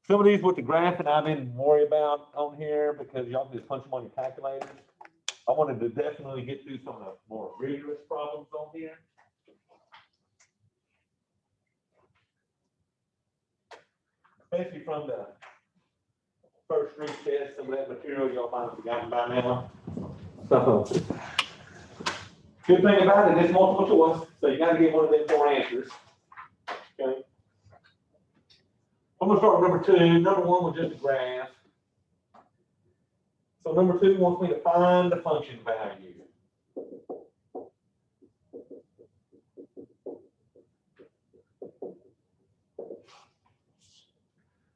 Some of these with the graphing I didn't worry about on here because y'all can just punch them on your calculators. I wanted to definitely get through some of the more rigorous problems on here. Especially from the first three tests, some of that material y'all might have forgotten by now. So, good thing about it, it's multiple choice, so you got to get one of them 4 answers. Okay. I'm gonna start with number 2. Number 1 was just a graph. So number 2 wants me to find the function value.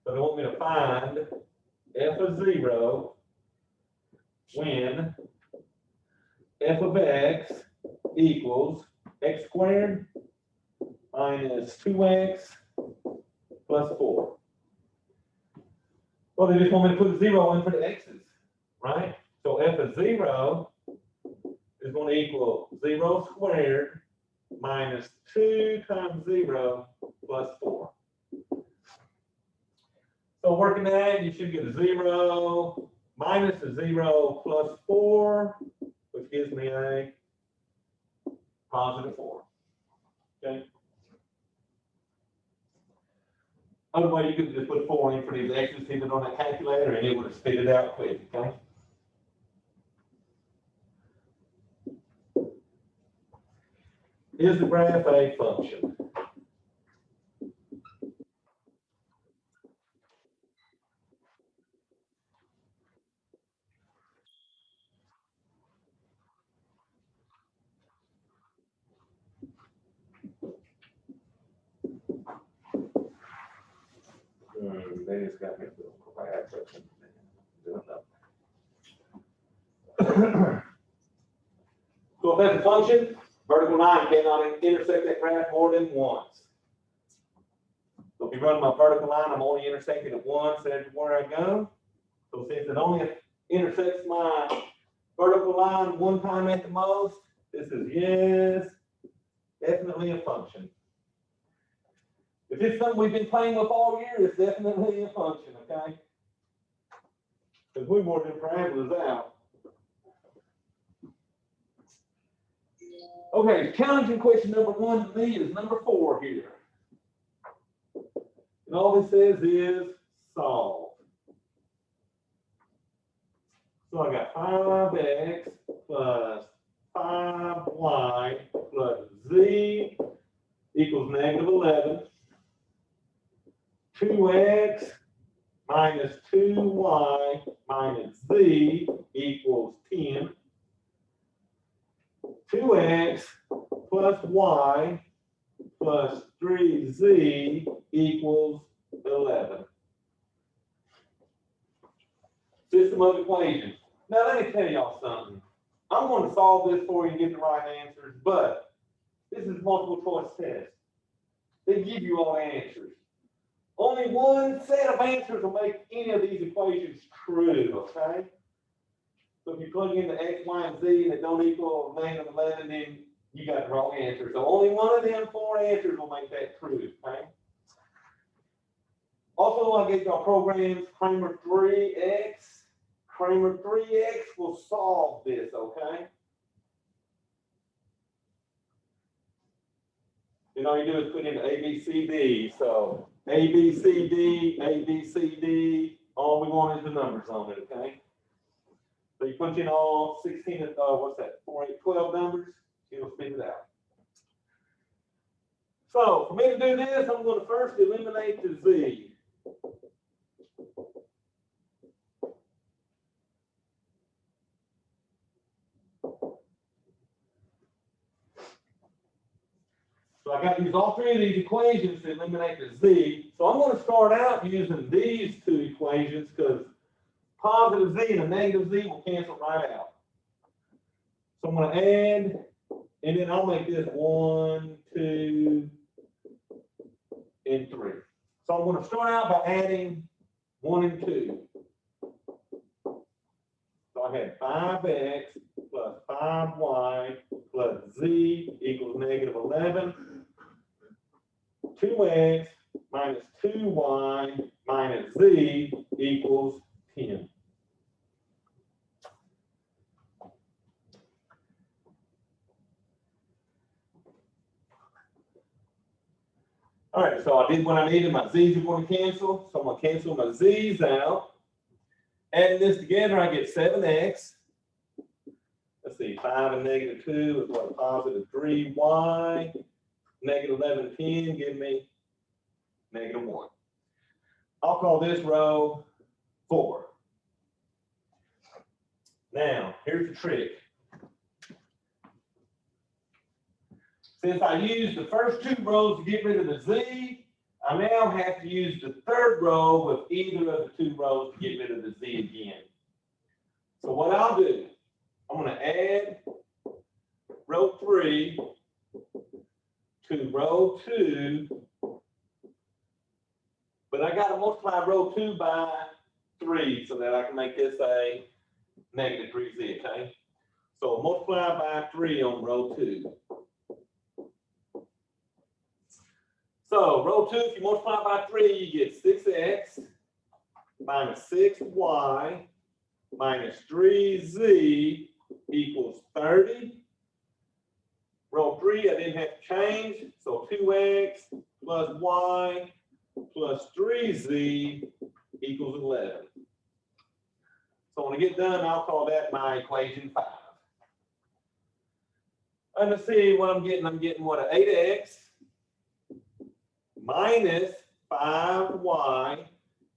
So they want me to find f of 0 when f of x equals x squared minus 2x plus 4. Well, they just want me to put a 0 in for the x's, right? So f of 0 is going to equal 0 squared minus 2 times 0 plus 4. So working that, you should get a 0 minus a 0 plus 4, which gives me a positive 4. Okay. Other way, you could just put 4 in for these x's, hit it on that calculator, and it would have spit it out quick. Okay. Is the graph a function? They just got me a little quiet. So if that's a function, vertical line cannot intersect that graph more than once. So if you run my vertical line, I'm only intersecting it once everywhere I go. So since it only intersects my vertical line one time at the most, this is yes, definitely a function. If it's something we've been playing with all year, it's definitely a function, okay? Because we worked them parameters out. Okay, challenging question number 1 to me is number 4 here. And all this says is solve. So I got 5x plus 5y plus z equals negative 11. 2x minus 2y minus z equals 10. 2x plus y plus 3z equals 11. System of equations. Now let me tell y'all something. I'm going to solve this for you and get the right answers, but this is multiple choice test. They give you all the answers. Only one set of answers will make any of these equations true, okay? So if you plug in the x, y, and z and it don't equal negative 11, then you got the wrong answer. So only one of them 4 answers will make that true, okay? Also, I gave y'all programs, Kramer 3x. Kramer 3x will solve this, okay? Then all you do is put in A, B, C, D. So A, B, C, D, A, B, C, D. All we want is the numbers on it, okay? So you punch in all 16, what's that, 4, 8, 12 numbers, it'll spit it out. So for me to do this, I'm going to first eliminate the z. So I got to use all 3 of these equations to eliminate the z. So I'm going to start out using these 2 equations because positive z and a negative z will cancel right out. So I'm going to add, and then I'll make this 1, 2, and 3. So I'm going to start out by adding 1 and 2. So I had 5x plus 5y plus z equals negative 11. 2x minus 2y minus z equals 10. All right, so I did what I needed. My z's are going to cancel. So I'm going to cancel my z's out. Adding this together, I get 7x. Let's see, 5 and negative 2 is what? Positive 3y. Negative 11, 10 give me negative 1. I'll call this row 4. Now, here's the trick. Since I used the first 2 rows to get rid of the z, I now have to use the 3rd row with either of the 2 rows to get rid of the z again. So what I'll do, I'm going to add row 3 to row 2, but I got to multiply row 2 by 3 so that I can make this a negative 3z, okay? So multiply by 3 on row 2. So row 2, if you multiply by 3, you get 6x minus 6y minus 3z equals 30. Row 3, I didn't have to change, so 2x plus y plus 3z equals 11. So when I get done, I'll call that my equation 5. And let's see what I'm getting. I'm getting what, an 8x minus 5y.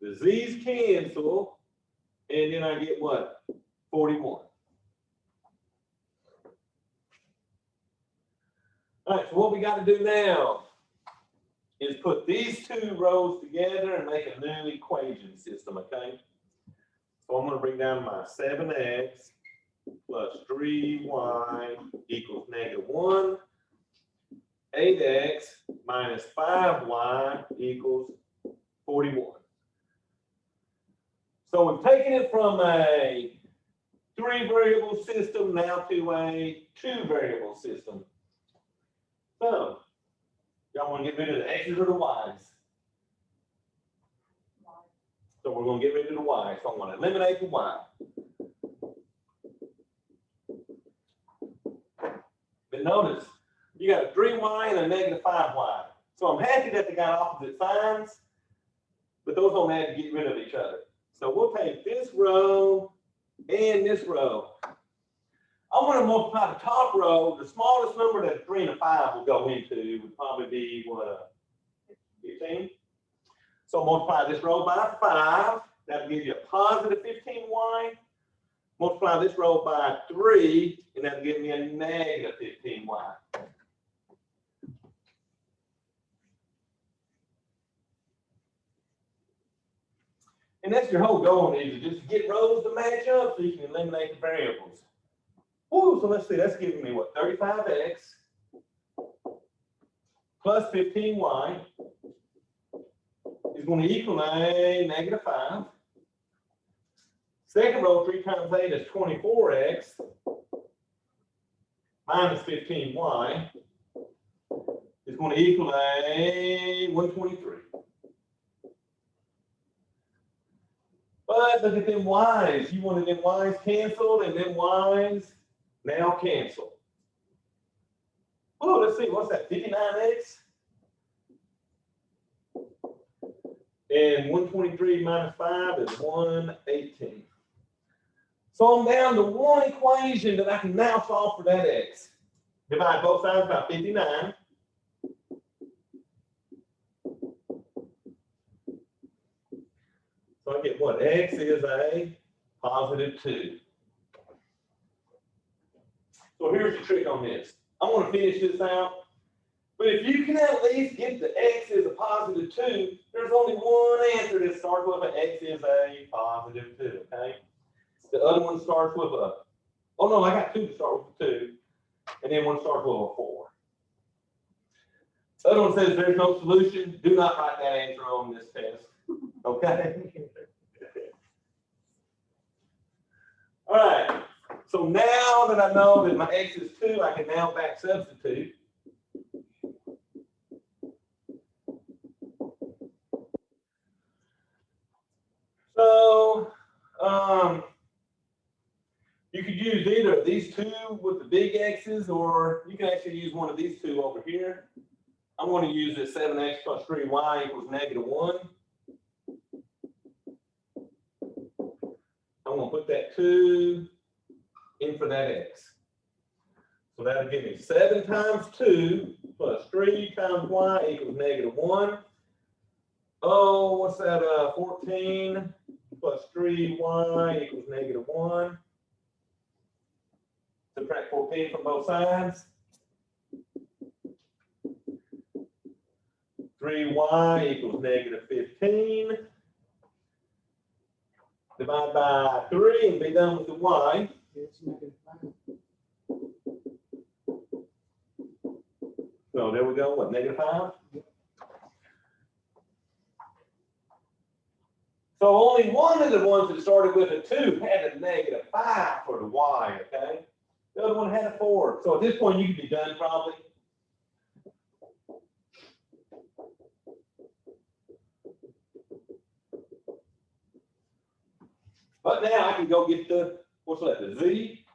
The z's cancel, and then I get what? 41. All right, so what we got to do now is put these 2 rows together and make a new equation system, okay? So I'm going to bring down my 7x plus 3y equals negative 1. 8x minus 5y equals 41. So we've taken it from a 3-variable system now to a 2-variable system. So, y'all want to get rid of the x's or the y's? So we're going to get rid of the y. So I'm going to eliminate the y. But notice, you got a 3y and a negative 5y. So I'm happy that they got opposite signs, but those don't have to get rid of each other. So we'll take this row and this row. I want to multiply the top row. The smallest number that 3 and a 5 will go into would probably be, what, 15? So multiply this row by 5. That'll give you a positive 15y. Multiply this row by 3, and that'll give me a negative 15y. And that's your whole goal in these, is just to get rows to match up so you can eliminate the variables. Ooh, so let's see, that's giving me what, 35x plus 15y is going to equal a negative 5. Second row, 3 times 8 is 24x minus 15y is going to equal a 123. But look at them y's. You wanted them y's canceled, and them y's now cancel. Oh, let's see, what's that, 59x? And 123 minus 5 is 118. So I'm down to one equation that I can now solve for that x. Divide both sides by 59. So I get what? X is a positive 2. So here's the trick on this. I'm going to finish this out. But if you can at least get the x is a positive 2, there's only one answer that starts with an x is a positive 2, okay? The other one starts with a, oh no, I got 2 to start with 2. And then one starts with a 4. The other one says there's no solution. Do not write that answer on this test, okay? All right, so now that I know that my x is 2, I can now back substitute. So, you could use either of these two with the big X's, or you can actually use one of these two over here. I'm going to use this 7x plus 3y equals -1. I'm going to put that 2 in for that x. So that'll give me 7 times 2 plus 3 times y equals -1. Oh, what's that? 14 plus 3y equals -1. Subtract 14 from both sides. 3y equals -15. Divide by 3 and be done with the y. So there we go, what, -5? So only one of the ones that started with a 2 had a -5 for the y, okay? The other one had a 4. So at this point, you could be done probably. But now I can go get the, what's left, the z.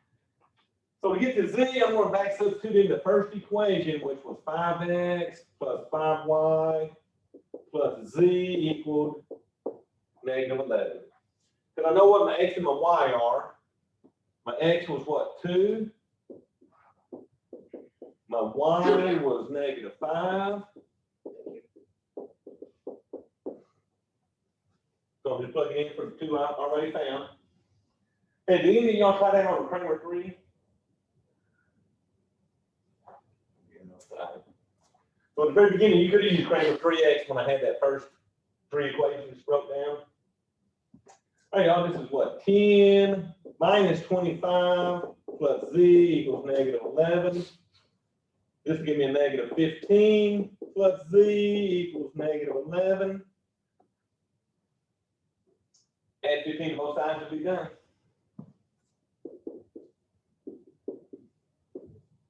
So to get the z, I'm going to back substitute in the first equation, which was 5x plus 5y plus z equaled -11. Because I know what my x and my y are. My x was what, 2? My y was -5. So I'm just plugging in for the 2 I already found. Hey, did any of y'all try that on Kramer 3? So at the very beginning, you could have used Kramer 3x when I had that first 3 equations broke down. All right, y'all, this is what? 10 minus 25 plus z equals -11. This will give me a -15 plus z equals -11. Add 15 to both sides to be done.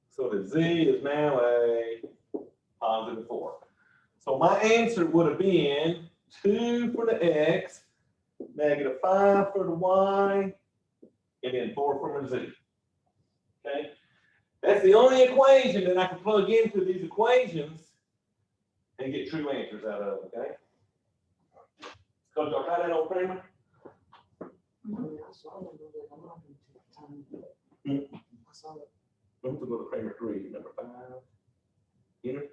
So the z is now a +4. So my answer would have been 2 for the x, -5 for the y, and then 4 for the z. Okay? That's the only equation that I can plug into these equations and get true answers out of, okay? So y'all try that on Kramer? I'm going to go to Kramer 3, number 5. Enter.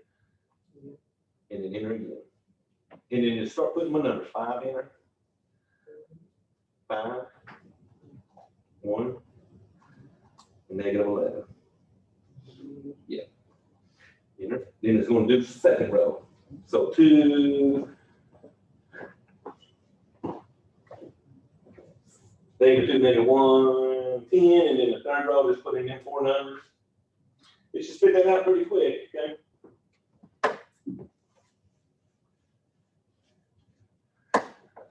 And then enter again. And then just start putting my numbers. 5, enter. 5, 1, -11. Yeah. Enter. Then it's going to do the second row. So 2, -2, -1, 10, and then the third row, just put in 4 numbers. It should spit that out pretty quick, okay?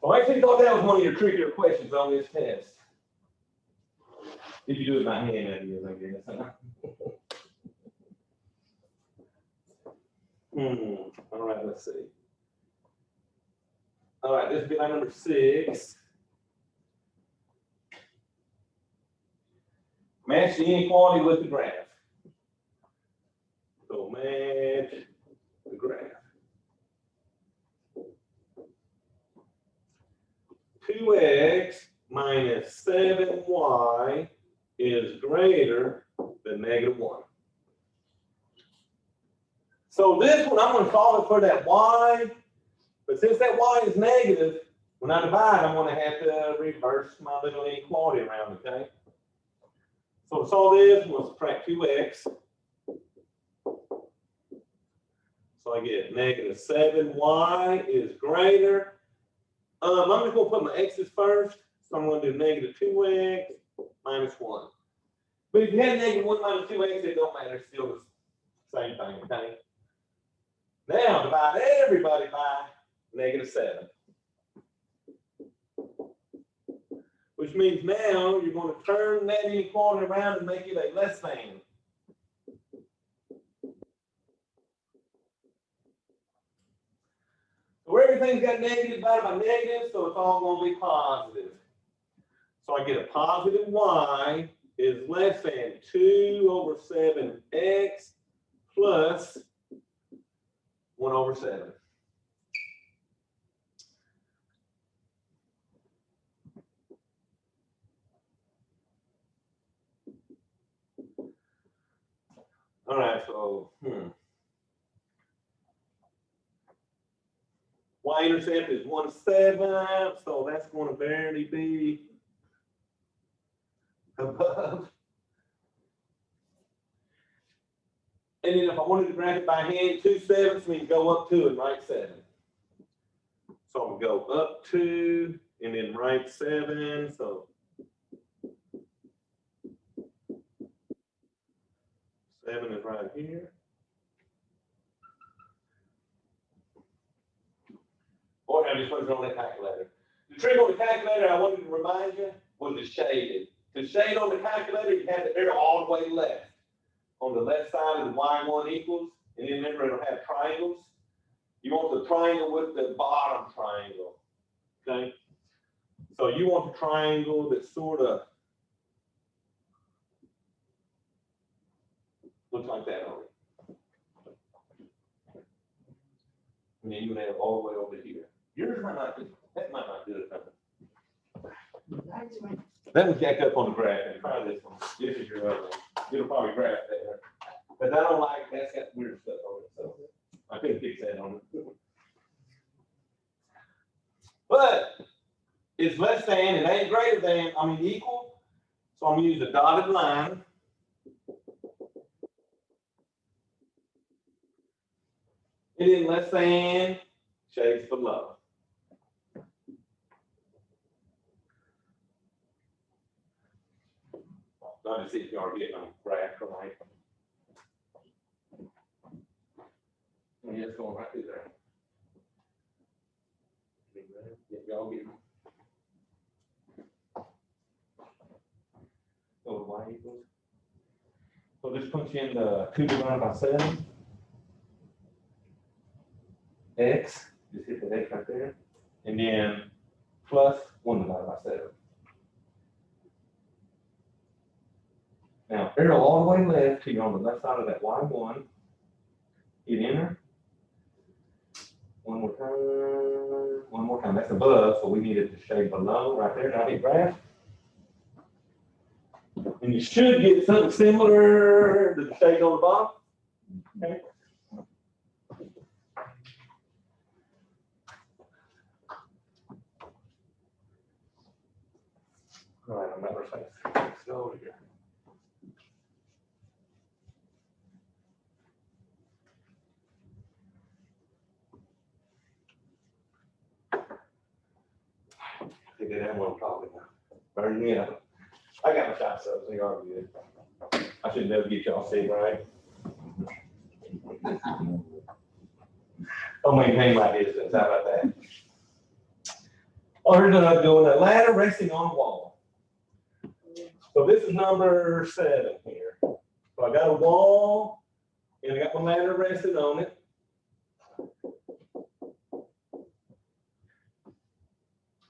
Well, I actually thought that was one of your trickier questions on this test. If you do it by hand, that is, I guess. All right, let's see. All right, this will be my number 6. Match the inequality with the graph. So match the graph. 2x minus 7y is greater than -1. So this one, I'm going to solve it for that y, but since that y is negative, when I divide, I'm going to have to reverse my little inequality around, okay? So to solve this, we'll subtract 2x. So I get -7y is greater. I'm just going to put my x's first. So I'm going to do -2x minus 1. But if you had -1 minus 2x, it don't matter. It's still the same thing, okay? Now divide everybody by -7. Which means now you're going to turn that inequality around and make it a less than. So everything's got negative divided by negative, so it's all going to be positive. So I get a positive y is less than 2/7x plus 1/7. All right, so y-intercept is 1/7, so that's going to barely be above. And then if I wanted to graph it by hand, 2/7 means go up 2 and write 7. So I'm going to go up 2 and then write 7. So 7 is right here. Or I just put it on the calculator. The trick on the calculator I wanted to remind you was to shade it. To shade on the calculator, you have the arrow all the way left. On the left side of the y1 equals, and then remember it'll have triangles. You want the triangle with the bottom triangle, okay? So you want the triangle that sort of looks like that on it. And then you would have all the way over here. Yours might not do, that might not do it. That was jacked up on the graph, and try this one. This is your other one. It'll probably graph there. But I don't like, that's got weird stuff on it, so I couldn't fix that on it. But it's less than, it ain't greater than, I mean equal. So I'm gonna use a dotted line. And then less than, shades below. Let me see if you are getting them graphed right. Yeah, it's going right through there. Y'all get them. So y equals. So just punch in the 2 divided by 7. X, just hit the X right there. And then plus 1 divided by 7. Now, arrow all the way left till you're on the left side of that y1. Hit enter. One more time. That's above, so we need it to shade below right there. Now hit graph. And you should get something similar to the shade on the bottom. Okay. All right, I'm not precise. Let's go over here. I think that one probably burn me up. I got my shot subs, they are good. I should never get y'all sick, right? I'll maintain my distance. How about that? Oh, here's another good one. A ladder resting on the wall. So this is number 7 here. So I got a wall and I got my ladder resting on it.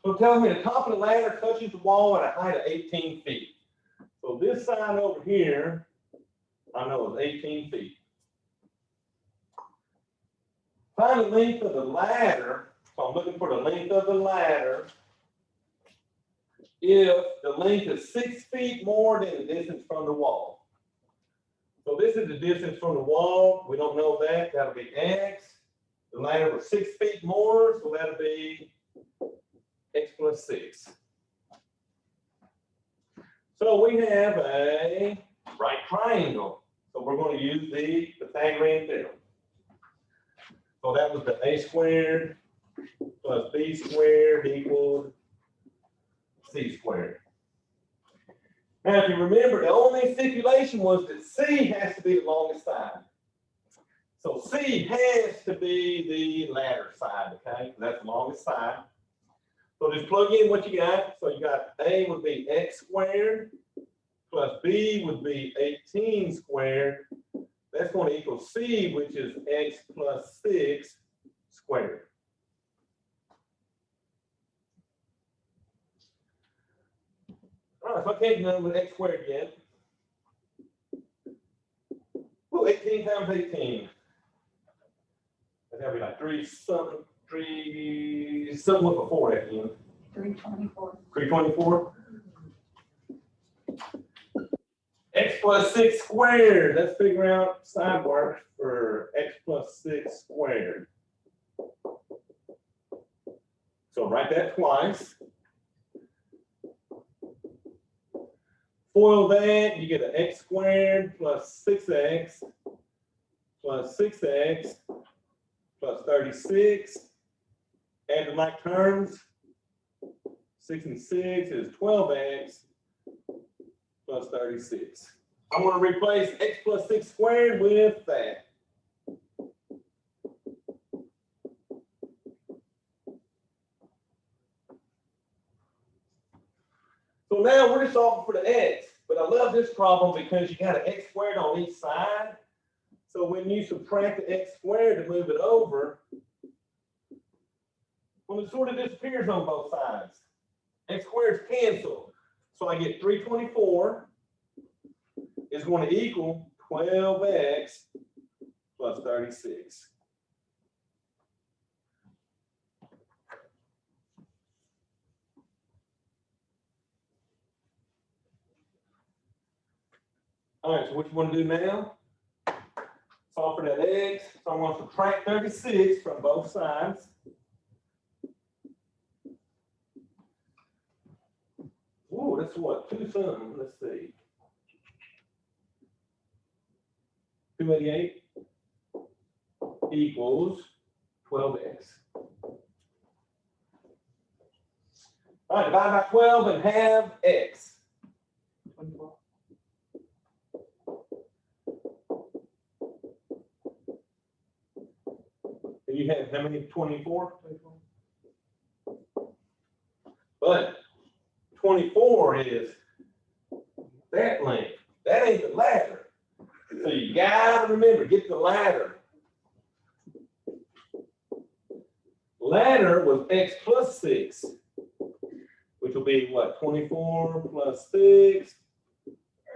So tell me the top of the ladder touches the wall at a height of 18 feet. So this side over here, I know is 18 feet. Find the length of the ladder. So I'm looking for the length of the ladder. If the length is 6 feet more than the distance from the wall. So this is the distance from the wall. We don't know that. That'll be X. The ladder was 6 feet more, so that'll be X plus 6. So we have a right triangle. So we're going to use the Pythagorean theorem. So that was the a squared plus b squared equals c squared. Now, if you remember, the only stipulation was that c has to be the longest side. So c has to be the ladder side, okay? That's the longest side. So just plug in what you got. So you got a would be x squared plus b would be 18 squared. That's going to equal c, which is x plus 6 squared. All right, so I can't do nothing with x squared yet. Well, 18 times 18. That's gotta be like 3 something with a 4 at the end. 324. 324. X plus 6 squared. Let's figure out side work for x plus 6 squared. So write that twice. Foil that, you get an x squared plus 6x plus 6x plus 36. Add the like terms. 6 and 6 is 12x plus 36. I want to replace x plus 6 squared with that. So now we're just solving for the x, but I love this problem because you got an x squared on each side. So when you subtract the x squared to move it over, well, it sort of disappears on both sides. X squareds cancel. So I get 324 is going to equal 12x plus 36. All right, so what you want to do now? Solve for that x. So I'm going to subtract 36 from both sides. Ooh, that's what? 2 something. Let's see. 288 equals 12x. All right, divide by 12 and have x. 24. And you have how many? 24? 24. But 24 is that length. That ain't the ladder. So you gotta remember, get the ladder. Ladder was x plus 6, which will be what? 24 plus 6,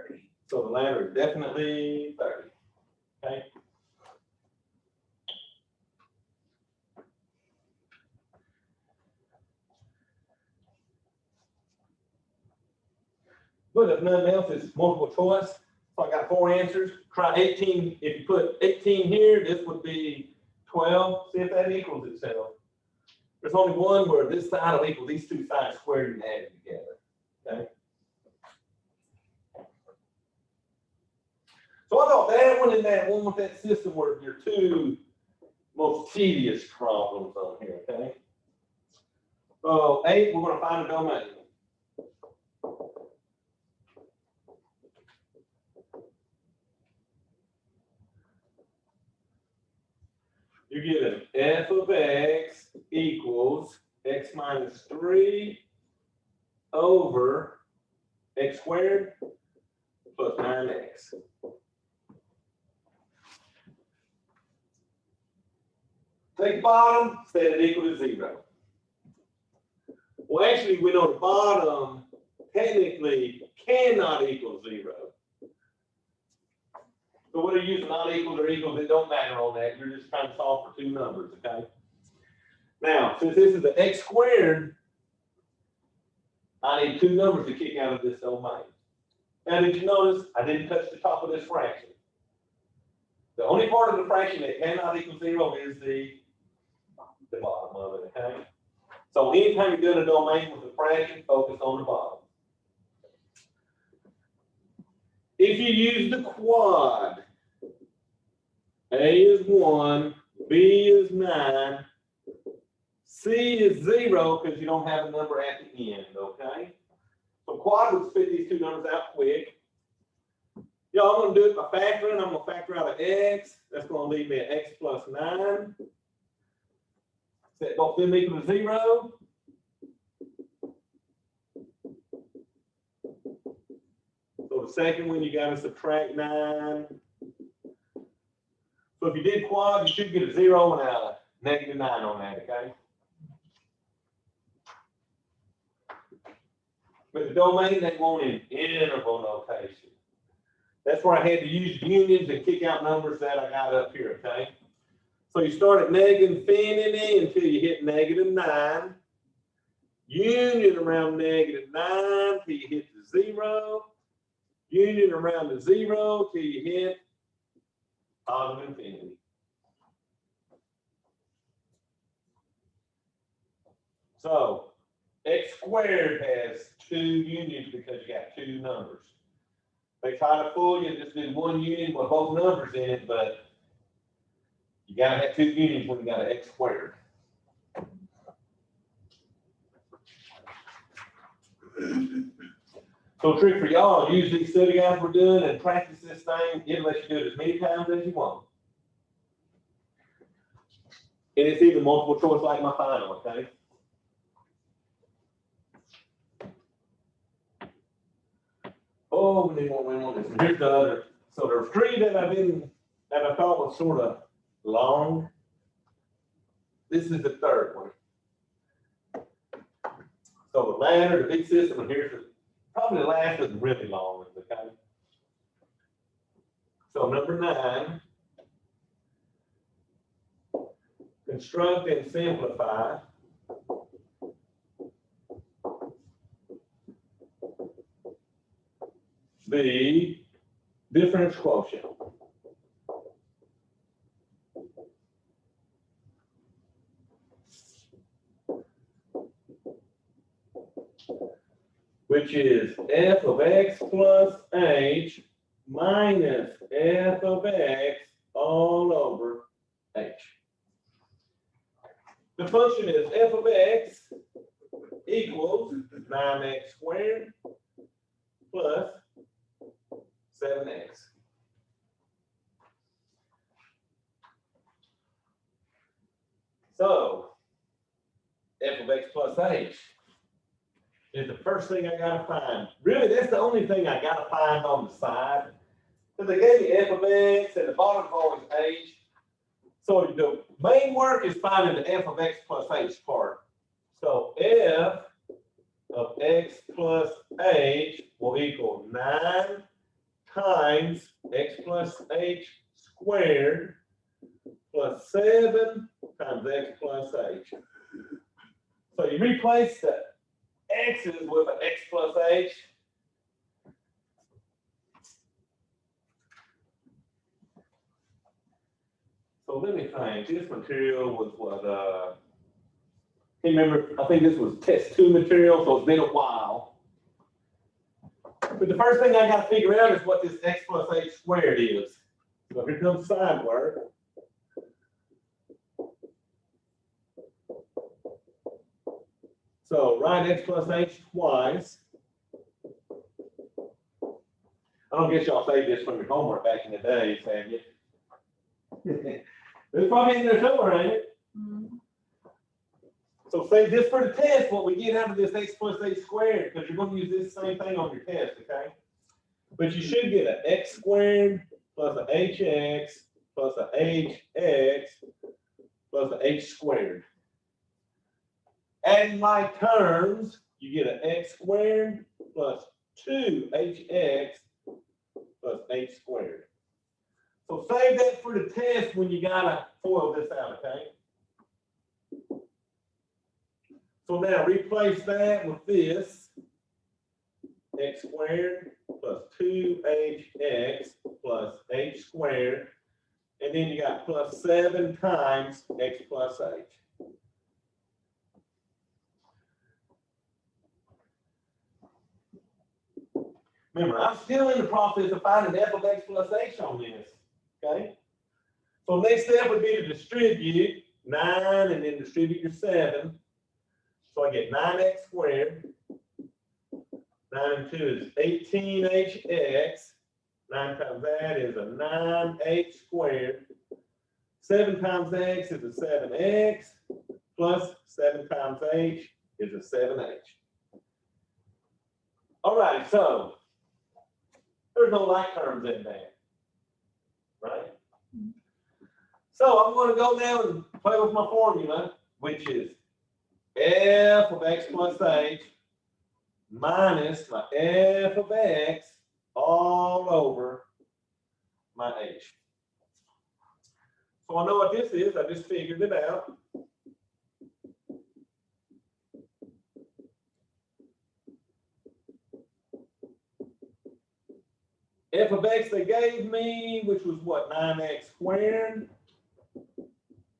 30. So the ladder is definitely 30. Okay. But if nothing else, it's multiple choice. So I got 4 answers. Try 18. If you put 18 here, this would be 12. See if that equals itself. There's only one where this side will equal these two sides squared and added together. Okay. So I thought that one and that one with that system were your two most tedious problems on here. Okay. So 8, we're going to find a domain. You get an f of x equals x minus 3 over x squared plus 9x. Take the bottom, set it equal to 0. Well, actually, we know the bottom technically cannot equal 0. So whether you use not equals or equals, it don't matter on that. You're just trying to solve for 2 numbers, okay? Now, since this is the x squared, I need 2 numbers to kick out of this domain. Now, did you notice I didn't touch the top of this fraction? The only part of the fraction that cannot equal 0 is the bottom of it, okay? So anytime you're doing a domain with a fraction, focus on the bottom. If you use the quad, A is 1, B is 9, C is 0 because you don't have a number at the end, okay? So quad would spit these 2 numbers out quick. Y'all, I'm going to do it by factoring. I'm going to factor out an x. That's going to leave me an x plus 9. Set both of them equal to 0. So the second one, you got to subtract 9. So if you did quad, you should get a 0 and a negative 9 on that, okay? But the domain they want in interval notation. That's where I had to use unions and kick out numbers that I got up here, okay? So you start at negative infinity until you hit -9. Union around -9 till you hit the 0. Union around the 0 till you hit positive infinity. So x squared has 2 unions because you got 2 numbers. They try to fool you, just do 1 union with both numbers in it, but you gotta have 2 unions when you got an x squared. So trick for y'all, use these study guides we're doing and practice this thing. It'll let you do it as many times as you want. And it's even multiple choice like my final, okay? Oh, we need more wind on this. And here's the other. So there's 3 that I thought was sort of long. This is the 3rd one. So the ladder, the big system, and here's probably the last is really long, okay? So number 9, construct and simplify the difference quotient. Which is f of x plus h minus f of x all over h. The function is f of x equals 9x squared plus 7x. So f of x plus h is the first thing I gotta find. Really, that's the only thing I gotta find on the side. Because they gave me f of x and the bottom is always h. So the main work is finding the f of x plus h part. So f of x plus h will equal 9 times x plus h squared plus 7 times x plus h. So you replace the x's with an x plus h. So let me think. This material was what, can't remember, I think this was test 2 material, so it's been a while. But the first thing I got to figure out is what this x plus h squared is. So here comes side work. So write x plus h twice. I don't guess y'all saved this from your homework back in the day, have you? It's probably in there somewhere, ain't it? Mm-hmm. So save this for the test, what we get out of this x plus h squared, because you're going to use this same thing on your test, okay? But you should get an x squared plus an hx plus an hx plus an h squared. Adding like terms, you get an x squared plus 2hx plus h squared. So save that for the test when you gotta FOIL this out, okay? So now replace that with this, x squared plus 2hx plus h squared, and then you got plus 7 times x plus h. Remember, I'm still in the process of finding f of x plus h on this, okay? So next step would be to distribute 9 and then distribute your 7. So I get 9x squared. 9 and 2 is 18hx. 9 times that is a 9h squared. 7 times x is a 7x. Plus 7 times h is a 7h. All right, so there's no like terms in there, right? So I'm going to go now and play with my formula, which is f of x plus h minus my f of x all over my h. So I know what this is. I just figured it out. F of x they gave me, which was what, 9x squared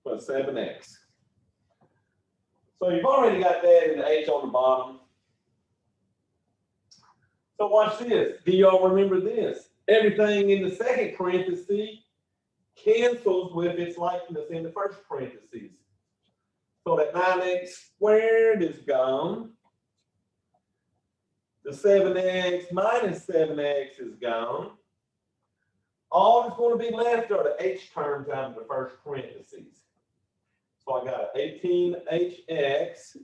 plus 7x. So you've already got that in the h on the bottom. So watch this. Do y'all remember this? Everything in the second parenthesis cancels with its likeness in the first parentheses. So that 9x squared is gone. The 7x minus 7x is gone. All that's going to be left are the h terms out of the first parentheses. So I got an 18hx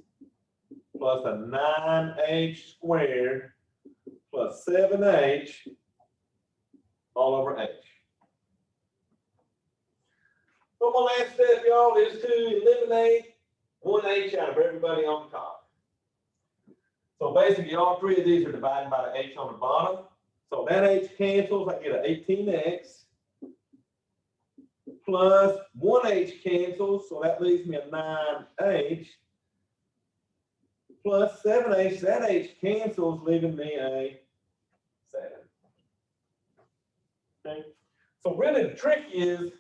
plus a 9h squared plus 7h all over h. So my last step, y'all, is to eliminate one h out of everybody on the top. So basically, all three of these are divided by the h on the bottom. So that h cancels. I get an 18x plus 1h cancels. So that leaves me a 9h plus 7h. That h cancels, leaving me a 7. Okay. So really, the trick is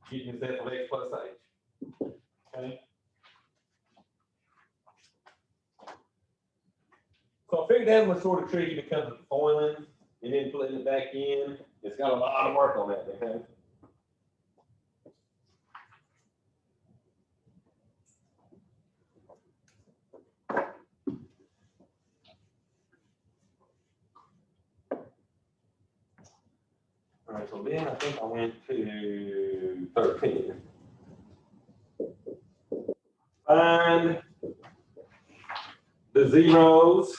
using f of x plus h. Okay. So I figured that was sort of tricky because of the foiling and then putting it back in. It's got a lot of work on that, okay? All right, so then I think I went to 13. Find the zeros.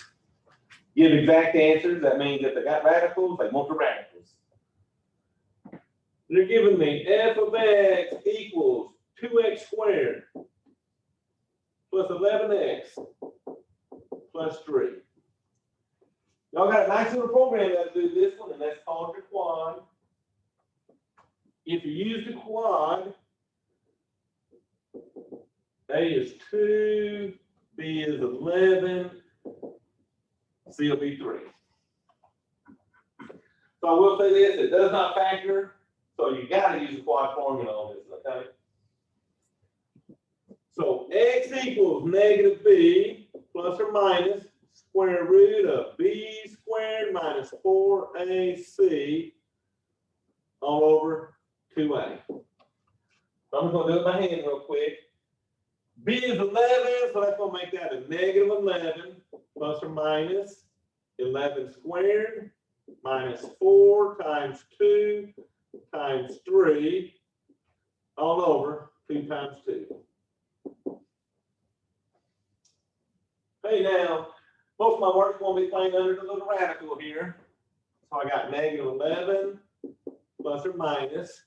Give exact answers. That means if they got radicals, they want the radicals. They're giving me f of x equals 2x squared plus 11x plus 3. Y'all got a nice little program that do this one, and that's called the quad. If you use the quad, A is 2, B is 11, C will be 3. So I will say this, it does not factor, so you got to use the quad formula on this, okay? So x equals negative b plus or minus square root of b squared minus 4ac all over 2a. So I'm just going to do it by hand real quick. B is 11, so that's going to make that a negative 11 plus or minus 11 squared minus 4 times 2 times 3 all over 2 times 2. Hey, now, most of my work's going to be playing under the little radical here. So I got negative 11 plus or minus.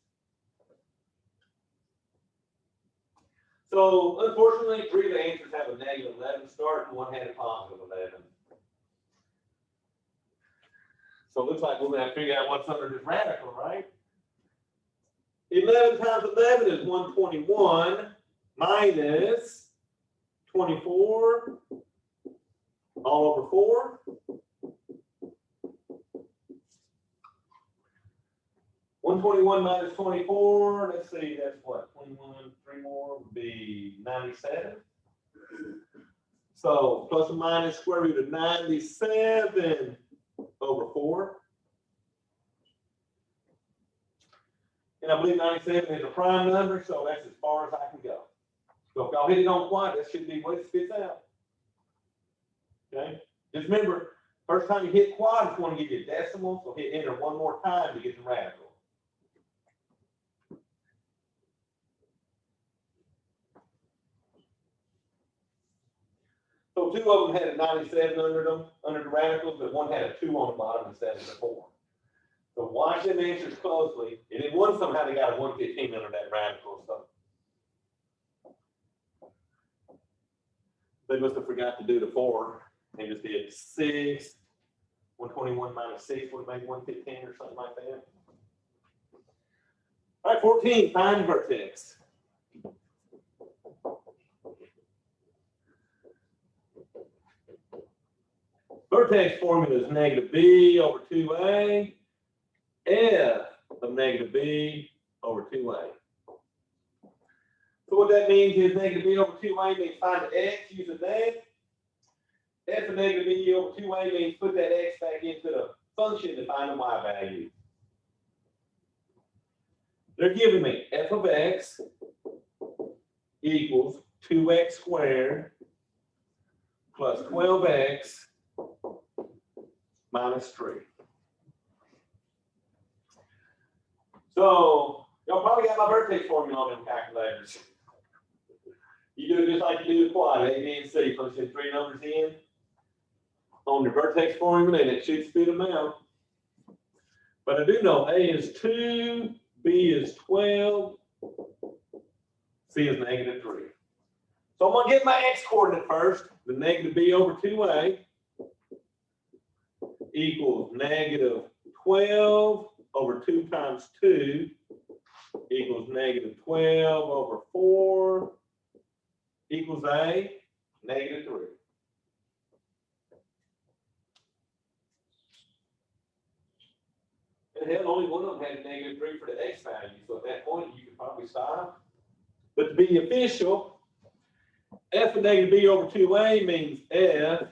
So, unfortunately, 3 of the answers have a negative 11 start and 1 had a positive 11. So it looks like we're going to have to figure out what's under this radical, right? 11 times 11 is 121 minus 24 all over 4. Minus 24, let's see, that's what, 21, 3 more would be 97. So plus or minus square root of 97 over 4. And I believe 97 is a prime number, so that's as far as I can go. So if y'all hit it on quad, that should be what it spits out. Okay? Just remember, first time you hit quad, it's going to give you a decimal, so hit enter one more time to get the radical. So 2 of them had a 97 under them, under the radicals, but 1 had a 2 on the bottom instead of a 4. So watch them answers closely. And in one, somehow they got a 115 under that radical. So they must have forgot to do the 4. and just did 6, 121 minus 6 would make 115 or something like that. All right, 14, find vertex. Vertex formula is negative b over 2a, f of negative b over 2a. So what that means is negative b over 2a means find the x using that. F of negative b over 2a means put that x back into the function to find the y value. They're giving me f of x equals 2x squared plus 12x minus 3. So y'all probably got my vertex formula on them calculators. You do it just like you do the quad, A, B, and C. Punch in 3 numbers in on the vertex formula, and it should spit them out. But I do know A is 2, B is 12, C is negative 3. So I'm going to get my x coordinate first. The negative b over 2a equals negative 12 over 2 times 2 equals negative 12 over 4 equals a negative 3. And hell, only one of them had negative 3 for the x value. So at that point, you could probably stop. But to be official, f of negative b over 2a means f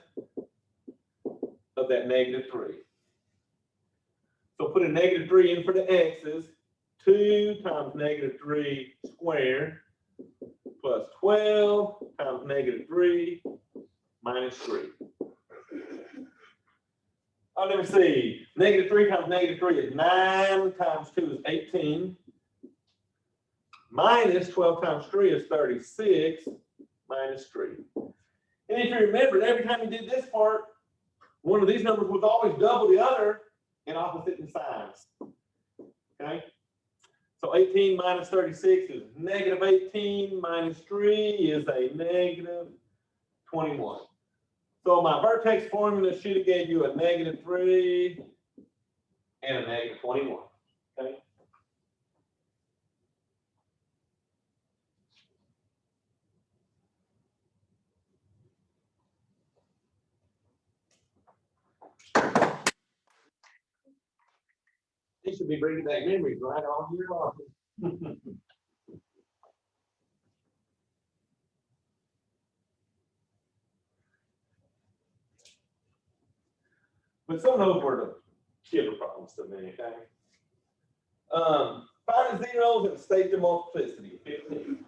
of that negative 3. So put a negative 3 in for the x's. 2 times negative 3 squared plus 12 times negative 3 minus 3. Oh, let me see. Negative 3 times negative 3 is 9 times 2 is 18. Minus 12 times 3 is 36. Minus 3. And if you remember, every time you did this part, one of these numbers was always double the other and opposite in signs. Okay? So 18 minus 36 is negative 18 minus 3 is a negative 21. So my vertex formula should have gave you a negative 3 and a negative 21. Okay? They should be bringing back memories right all year long. But some of those were the killer problems to me, okay? Find the zeros and state their multiplicity. 15.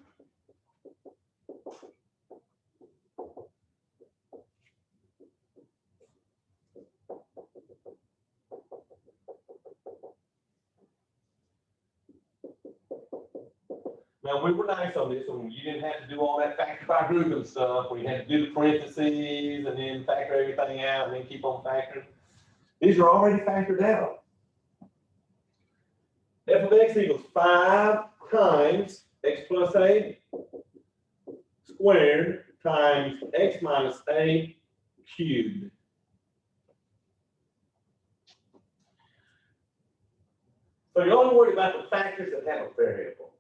Now, we were nice on this one. You didn't have to do all that factor by grouping stuff where you had to do the parentheses and then factor everything out and then keep on factoring. These are already factored out. F of x equals 5 times x plus a squared times x minus a cubed. So you're only worried about the factors that have a variable.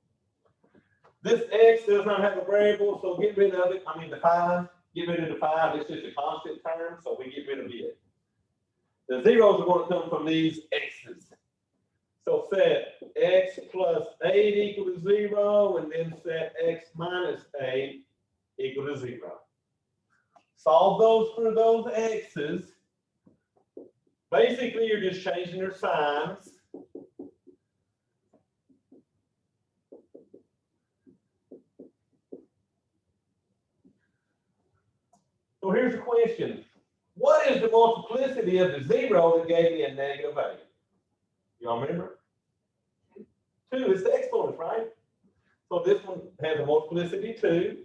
This x does not have a variable, so get rid of it. I mean, the 5, get rid of the 5. It's just a constant term, so we get rid of it. The zeros are going to come from these x's. So set x plus 8 equal to 0, and then set x minus 8 equal to 0. Solve those for those x's. Basically, you're just changing their signs. So here's the question. What is the multiplicity of the 0 that gave me a negative 8? Y'all remember? 2 is the exponent, right? So this one has a multiplicity 2,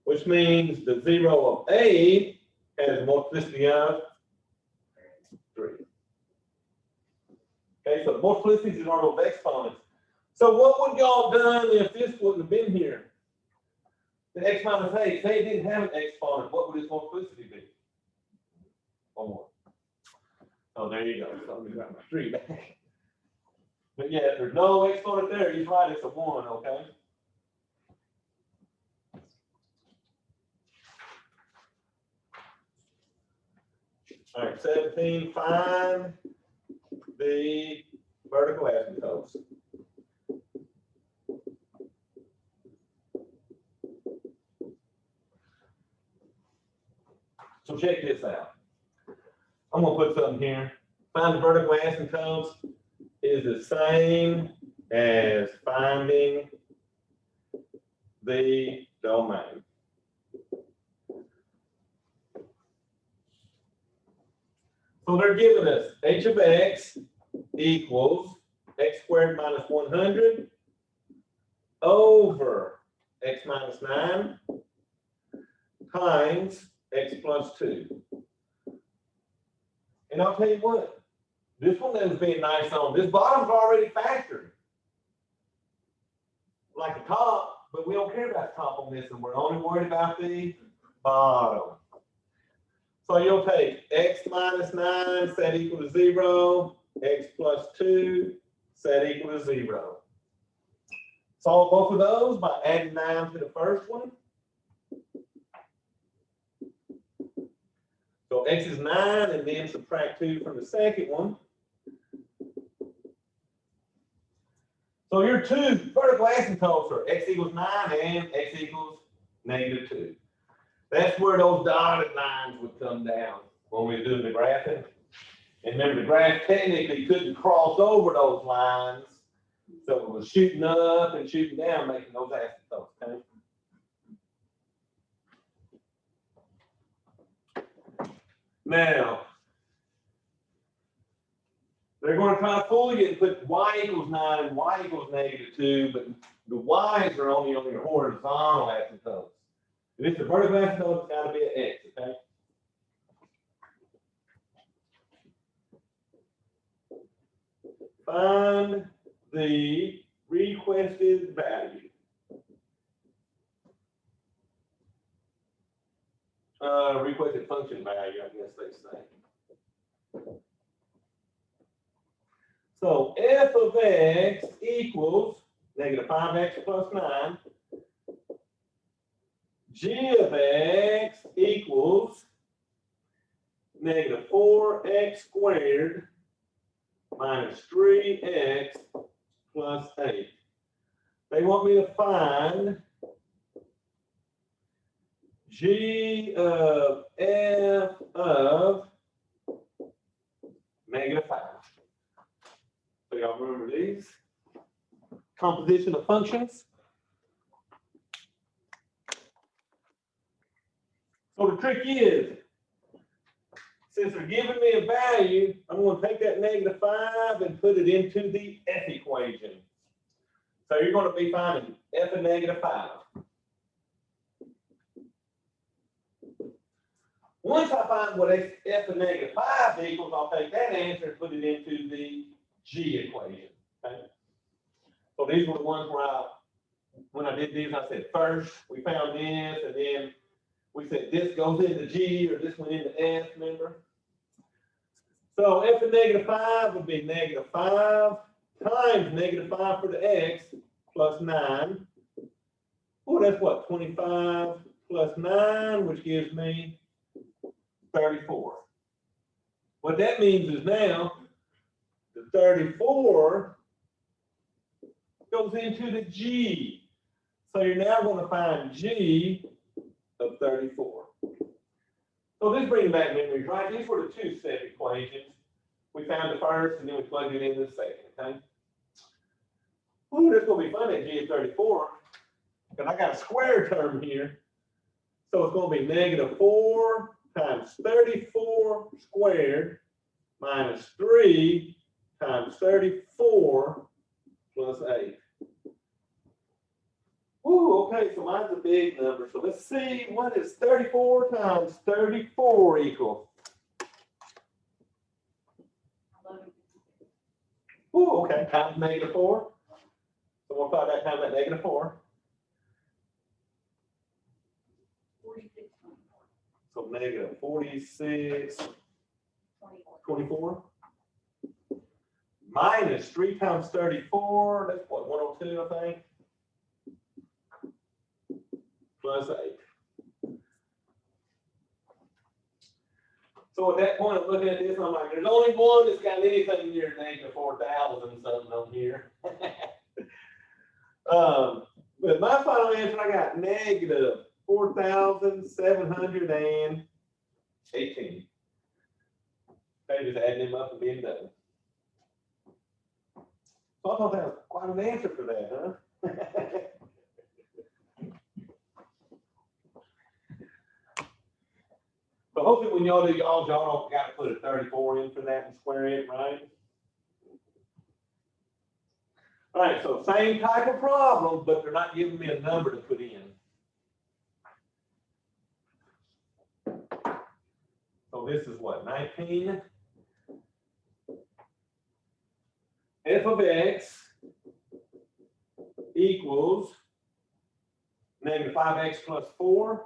which means the 0 of 8 has a multiplicity of 3. Okay, so the multiplicities are those exponents. So what would y'all done if this wouldn't have been here? The x minus 8, say it didn't have an exponent, what would its multiplicity be? one more. Oh, there you go. So let me grab my 3 back. But yeah, if there's no exponent there, he's right, it's a 1, okay? All right, 17, find the vertical asymptotes. So check this out. I'm gonna put something here. Find the vertical asymptotes is the same as finding the domain. So they're giving us h of x equals x squared minus 100 over x minus 9 times x plus 2. And I'll tell you what, this one is being nice on. This bottom's already factored. Like the top, but we don't care about the top on this one. We're only worried about the bottom. So you'll take x minus 9 set equal to 0, x plus 2 set equal to 0. Solve both of those by adding 9 to the first one. So x is 9 and then subtract 2 from the second one. So your two vertical asymptotes are x equals 9 and x equals negative 2. That's where those dotted lines would come down when we were doing the graphing. And remember, the graph technically couldn't cross over those lines. So it was shooting up and shooting down, making those asymptotes. Okay? Now, they're going to try to fool you and put y equals 9 and y equals negative 2, but the y's are only on your horizontal asymptotes. If it's a vertical asymptote, it's got to be an x, okay? Find the requested value. Requested function value, I guess they say. So f of x equals negative 5x plus 9. G of x equals negative 4x squared minus 3x plus 8. They want me to find G of f of negative 5. So y'all remember these? Composition of functions. So the trick is, since they're giving me a value, I'm going to take that negative 5 and put it into the f equation. So you're going to be finding f of negative 5. Once I find what f of negative 5 equals, I'll take that answer and put it into the g equation. Okay? So these were the ones where when I did these, I said first we found this, and then we said this goes into G or this went into F, remember? So f of negative 5 would be negative 5 times negative 5 for the x plus 9. Oh, that's what, 25 plus 9, which gives me 34. What that means is now the 34 goes into the G. So you're now going to find G of 34. So this brings back memories, right? These were the two set equations. We found the first and then we plugged it into the second, okay? Ooh, this is going to be fun at G of 34 because I got a square term here. So it's going to be negative 4 times 34 squared minus 3 times 34 plus 8. Ooh, okay, so mine's a big number. So let's see, what is 34 times 34 equal? Ooh, okay, times negative 4. So we'll find that times that negative 4. 46. So negative 46 24. Minus 3 times 34, that's what, 102, I think. Plus 8. So at that point, I'm looking at this, and I'm like, there's only one that's got anything near negative 4,000 something on here. But my final answer, I got negative 4,718. They just adding them up and being done. So I thought that was quite an answer for that, huh? So hopefully when y'all do y'all don't got to put a 34 in for that and square it, right? All right, so same type of problem, but they're not giving me a number to put in. So this is what, 19? F of x equals negative 5x plus 4.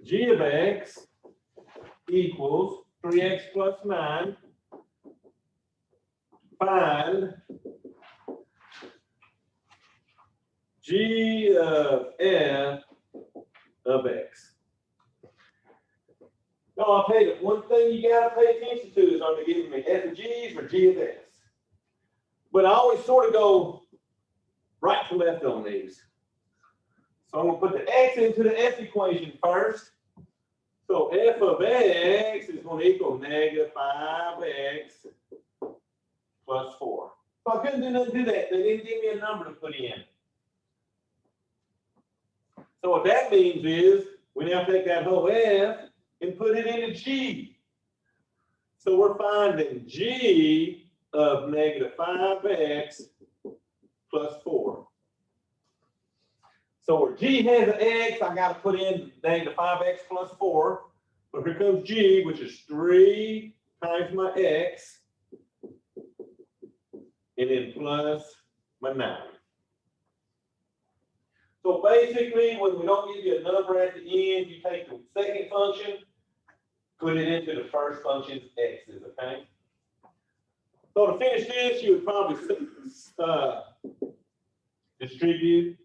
G of x equals 3x plus 9. Find G of f of x. Now I'll tell you, one thing you got to pay attention to is, are they giving me f of g's or g of s? But I always sort of go right to left on these. So I'm going to put the x into the f equation first. So f of x is going to equal negative 5x plus 4. So I couldn't do nothing to that. They didn't give me a number to put in. So what that means is we now take that whole f and put it into g. So we're finding g of negative 5x plus 4. So where g has an x, I got to put in negative 5x plus 4. But here comes g, which is 3 times my x, and then plus my 9. So basically, when we don't give you a number at the end, you take the second function, put it into the first function's x's, okay? So to finish this, you would probably distribute.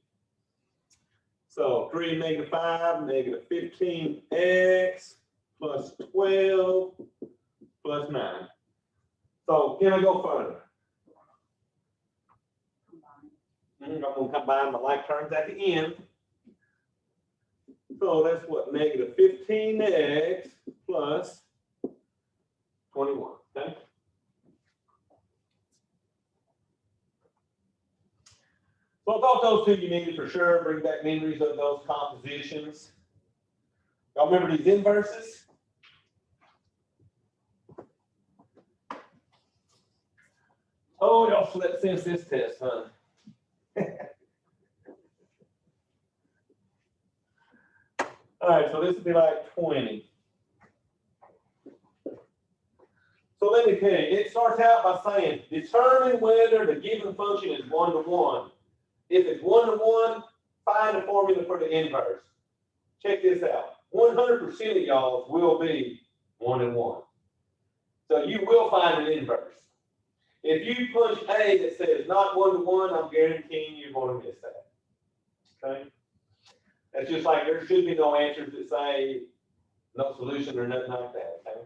So 3 negative 5, negative 15x plus 12 plus 9. So can I go further? I'm going to combine my like terms at the end. So that's what, negative 15x plus 21, okay? So I thought those two you needed for sure. Bring back memories of those compositions. Y'all remember these inverses? Oh, y'all slept since this test, huh? All right, so this would be like 20. So let me tell you, it starts out by saying, determine whether the given function is 1-to-1. If it's 1-to-1, find a formula for the inverse. Check this out. 100% of y'all will be 1-to-1. So you will find an inverse. If you punch A that says not 1-to-1, I'm guaranteeing you're going to miss that. Okay? That's just like there should be no answers that say no solution or nothing like that. Okay?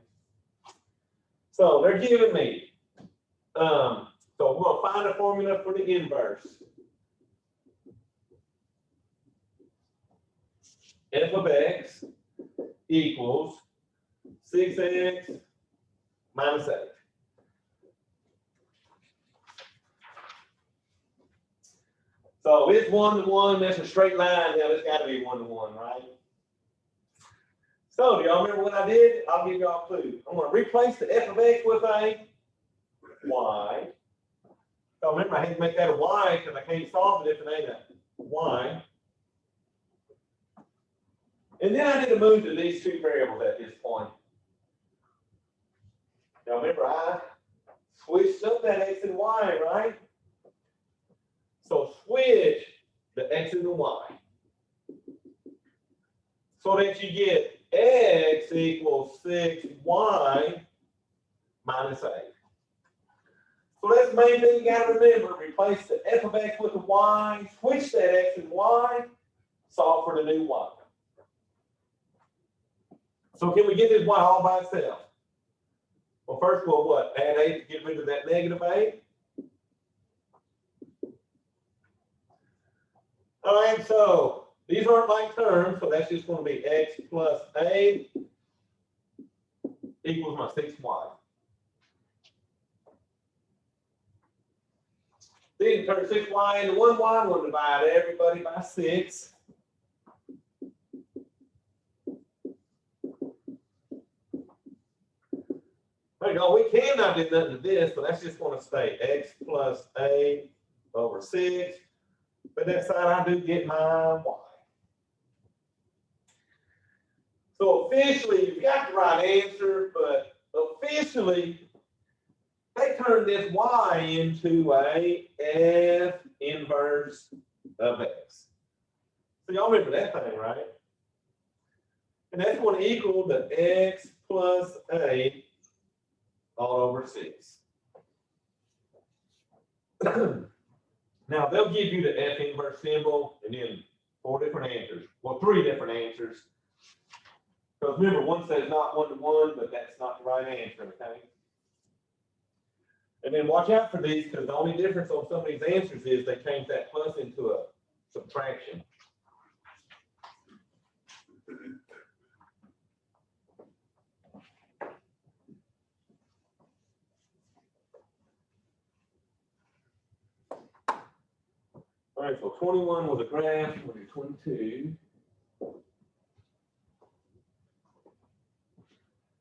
So they're giving me, so we're going to find a formula for the inverse. F of x equals 6x minus 8. So it's 1-to-1, that's a straight line, now it's got to be 1-to-1, right? So do y'all remember what I did? I'll give y'all a clue. I'm going to replace the f of x with a y. So remember, I had to make that a y because I can't solve it if it ain't a y. And then I need to move to these two variables at this point. Now remember, I switched up that x and y, right? So switch the x and the y. So that you get x equals 6y minus 8. So that's the main thing you got to remember. Replace the f of x with a y, switch that x and y, solve for the new y. So can we get this y all by itself? Well, first we'll what? Add 8 to get rid of that negative 8. All right, so these aren't like terms, so that's just going to be x plus 8 equals my 6y. Then turn 6y into 1y. We'll divide everybody by 6. There you go. We cannot do nothing to this, so that's just going to stay x plus 8 over 6. But that side I do get my y. So officially, you've got the right answer, but officially, they turned this y into a f inverse of x. So y'all remember that thing, right? And that's going to equal the x plus 8 all over 6. Now, they'll give you the f inverse symbol and then 4 different answers. Well, 3 different answers. Because remember, one says not 1 to 1, but that's not the right answer, okay? And then watch out for these, because the only difference on some of these answers is they change that plus into a subtraction. All right, so 21 was a graph, we'll do 22.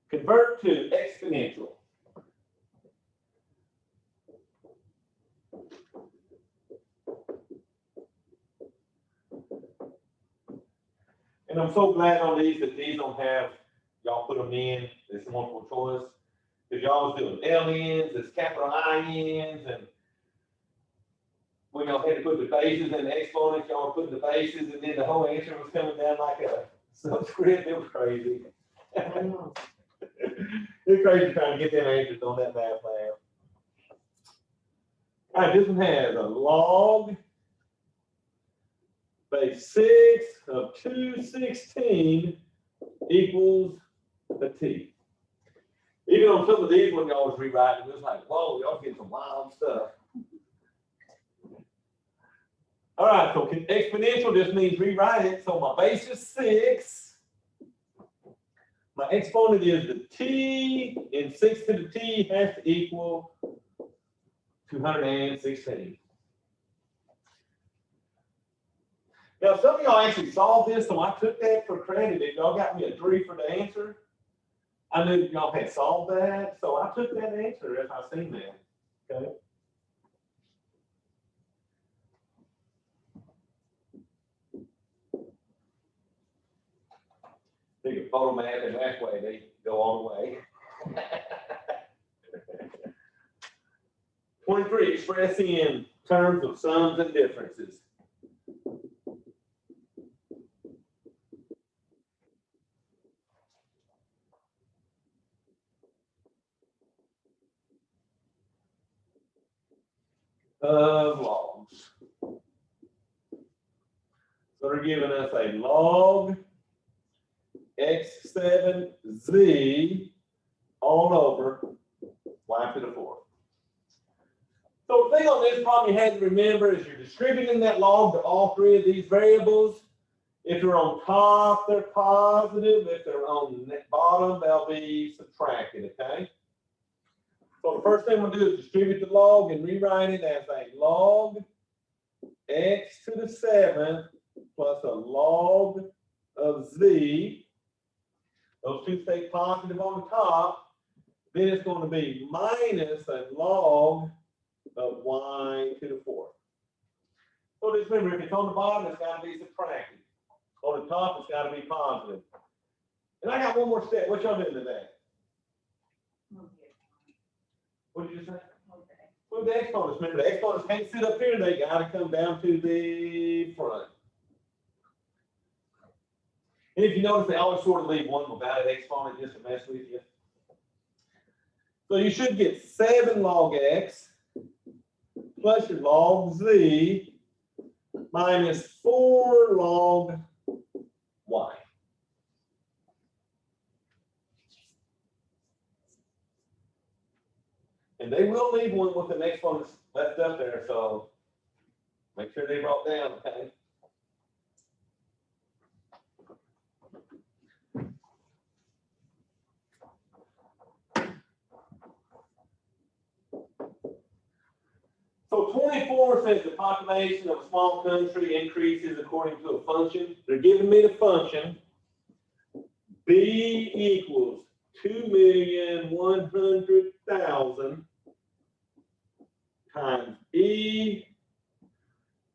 Convert to exponential. And I'm so glad on these that these don't have, y'all put them in, it's multiple choice. Because y'all was doing LNs, it's capital INs, and when y'all had to put the bases and the exponents, y'all were putting the bases, and then the whole answer was coming down like a subscript. It was crazy. It's crazy trying to get them answers on that math lab. All right, this one has a log base 6 of 216 equals a t. Even on some of these ones, y'all was rewriting, it was like, whoa, y'all get some wild stuff. All right, so exponential just means rewrite it. So my base is 6. My exponent is the t, and 6 to the t has to equal 216. Now, some of y'all actually solved this, so I took that for credit. If y'all got me a 3 for the answer, I knew y'all had solved that, so I took that answer if I seen that. Okay. Think of photo math and that way, they go all the way. 23, express in terms of sums and differences. Of logs. So they're giving us a log x7z all over y to the 4th. So the thing on this problem you had to remember is you're distributing that log to all 3 of these variables. If they're on top, they're positive. If they're on the bottom, they'll be subtracted, okay? So the first thing we'll do is distribute the log and rewrite it as a log x to the 7th plus a log of z. Those two stay positive on the top. Then it's going to be minus a log of y to the 4th. So just remember, if it's on the bottom, it's got to be subtracted. On the top, it's got to be positive. And I got one more step. What y'all doing today? What did you say? Move the exponents. Remember, the exponents can't sit up here. They got to come down to the front. And if you notice, they always sort of leave one without an exponent just to mess with you. So you should get 7 log x plus your log z minus 4 log y. And they will leave one with an exponent left up there, so make sure they brought down, okay? So 24 says the population of a small country increases according to a function. They're giving me the function. B equals 2,100,000 times E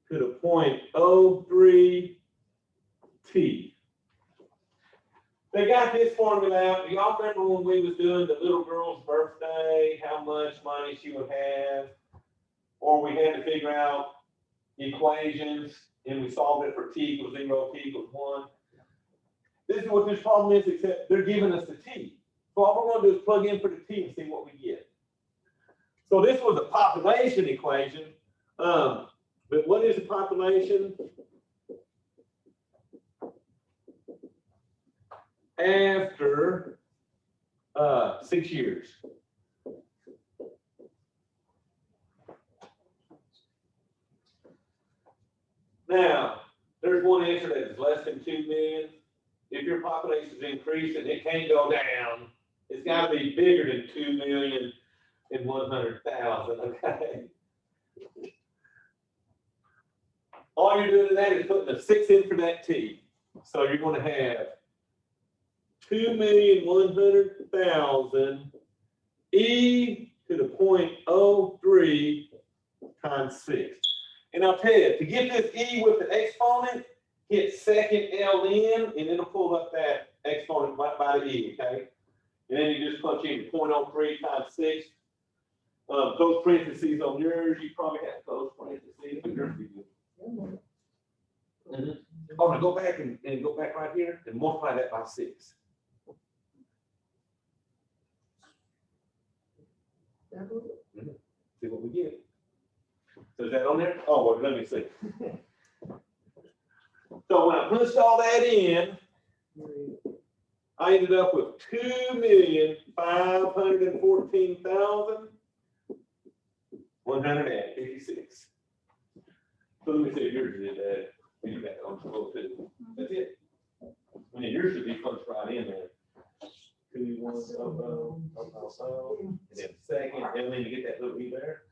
to the 0.03 T. They got this formula out. Do y'all remember when we was doing the little girl's birthday, how much money she would have? Or we had to figure out equations, and we solved it for t equals 0, t equals 1. This is what this problem is, except they're giving us the t. So all we're going to do is plug in for the t and see what we get. So this was a population equation. But what is the population? After 6 years. Now, there's one answer that is less than 2 million. If your population is increasing, it can't go down. It's got to be bigger than 2,100,000, okay? All you're doing in that is putting a 6 in for that t. So you're going to have 2,100,000 e to the 0.03 times 6. And I'll tell you, to get this e with the exponent, hit second LN, and it'll pull up that exponent right by the e, okay? And then you just punch in 0.03 times 6. Close parentheses on yours, you probably have close parentheses, but yours be good. Oh, now go back and go back right here and multiply that by 6. See what we get. So is that on there? Oh, well, let me see. So when I punched all that in, I ended up with 2,514,156. So let me see if yours did that. You got on slow too. That's it. I mean, yours should be punched right in there. 2, 1, and then second, and then you get that little e there.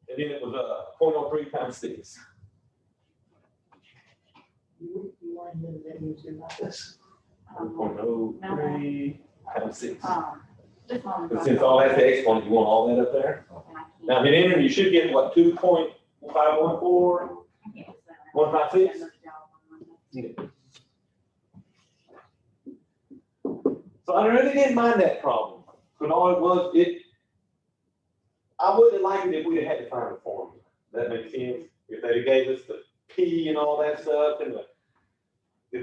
And then it was 0.03 times 6. You want to let me do like this? 0.03 times 6. Just one. But since all that's the exponent, you want all that up there? Now hit enter, you should get what, 2.514, 156? Yeah. So I really didn't mind that problem. But all it was, I wouldn't like it if we'd had to find a formula. That makes sense? If they gave us the P and all that stuff and the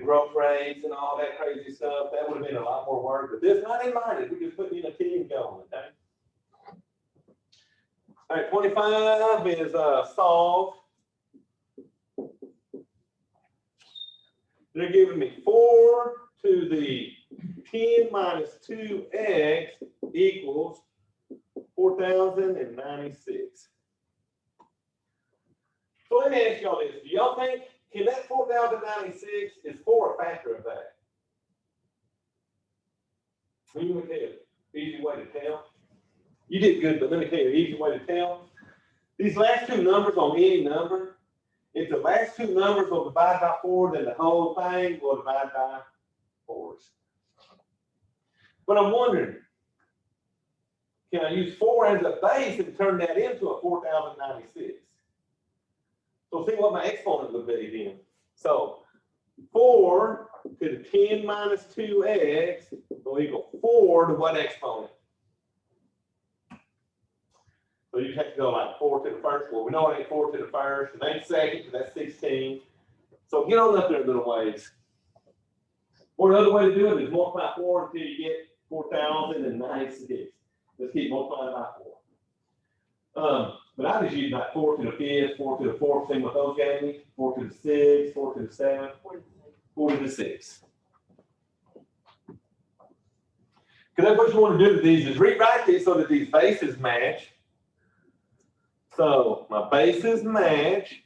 growth rates and all that crazy stuff, that would have been a lot more work. But this, I didn't mind it. We just put in a T and go, okay? All right, 25 is solve. They're giving me 4 to the 10 minus 2x equals 4,096. So let me ask y'all this. Do y'all think, can that 4,096 is 4 a factor of that? Let me tell you, easy way to tell. You did good, but let me tell you, easy way to tell. These last 2 numbers on any number, if the last 2 numbers will divide by 4, then the whole thing will divide by 4s. But I'm wondering, can I use 4 as a base and turn that into a 4,096? So see what my exponent would be then. So 4 to the 10 minus 2x will equal 4 to what exponent? So you have to go like 4 to the first. Well, we know it ain't 4 to the first. It ain't second, because that's 16. So get on up there a little ways. Or another way to do it is multiply 4 until you get 4,096. Let's keep multiplying by 4. But I just use like 4 to the 5th, 4 to the 4th, same with those gave me, 4 to the 6th, 4 to the 7th, 4 to the 6th. Because that's what you want to do with these is rewrite these so that these bases match. So my bases match.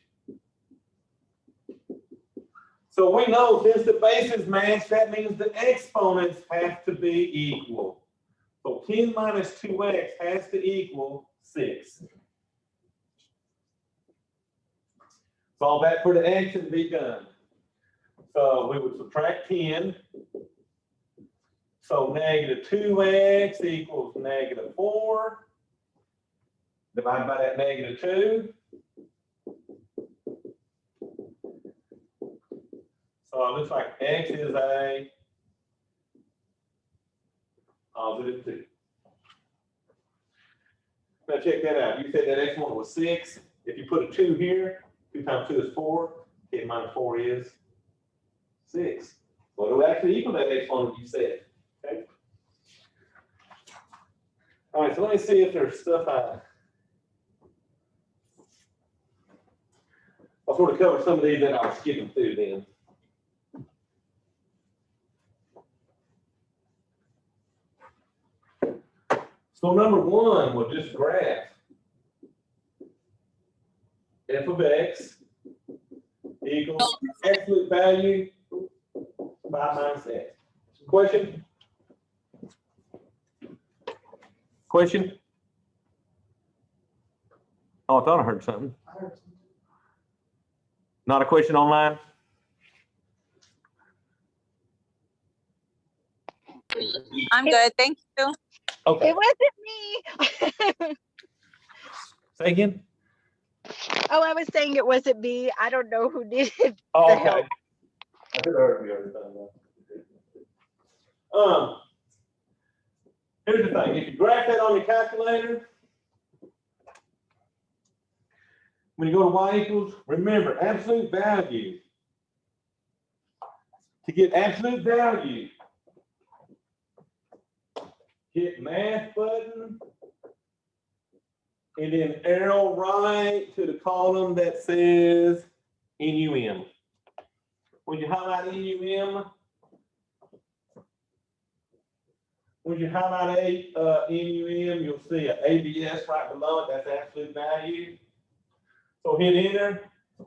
So we know since the bases match, that means the exponents have to be equal. So 10 minus 2x has to equal 6. Solve that for the x and be done. So we would subtract 10. So negative 2x equals negative 4. Divided by that negative 2. So it looks like x is a positive 2. Now check that out. You said that x1 was 6. If you put a 2 here, 2 times 2 is 4. 10 minus 4 is 6. So it'll actually equal that x1 that you said. Okay. All right, so let me see if there's stuff I'll sort of cover some of these that I was skipping through then. So number 1 will just graph f of x equals absolute value 5 minus x. Question? Question? Oh, I thought I heard something. I heard something. Not a question online? I'm good, thank you. Okay. It wasn't me. Say again? Oh, I was saying it wasn't me. I don't know who did it. Oh, The okay. help. I could have heard you every time. Here's the thing. If you graph that on your calculator, when you go to y equals, remember absolute value. To get absolute value, hit math button and then arrow right to the column that says NUM. When you highlight NUM, NUM, you'll see an ABS right below it. That's absolute value. So hit enter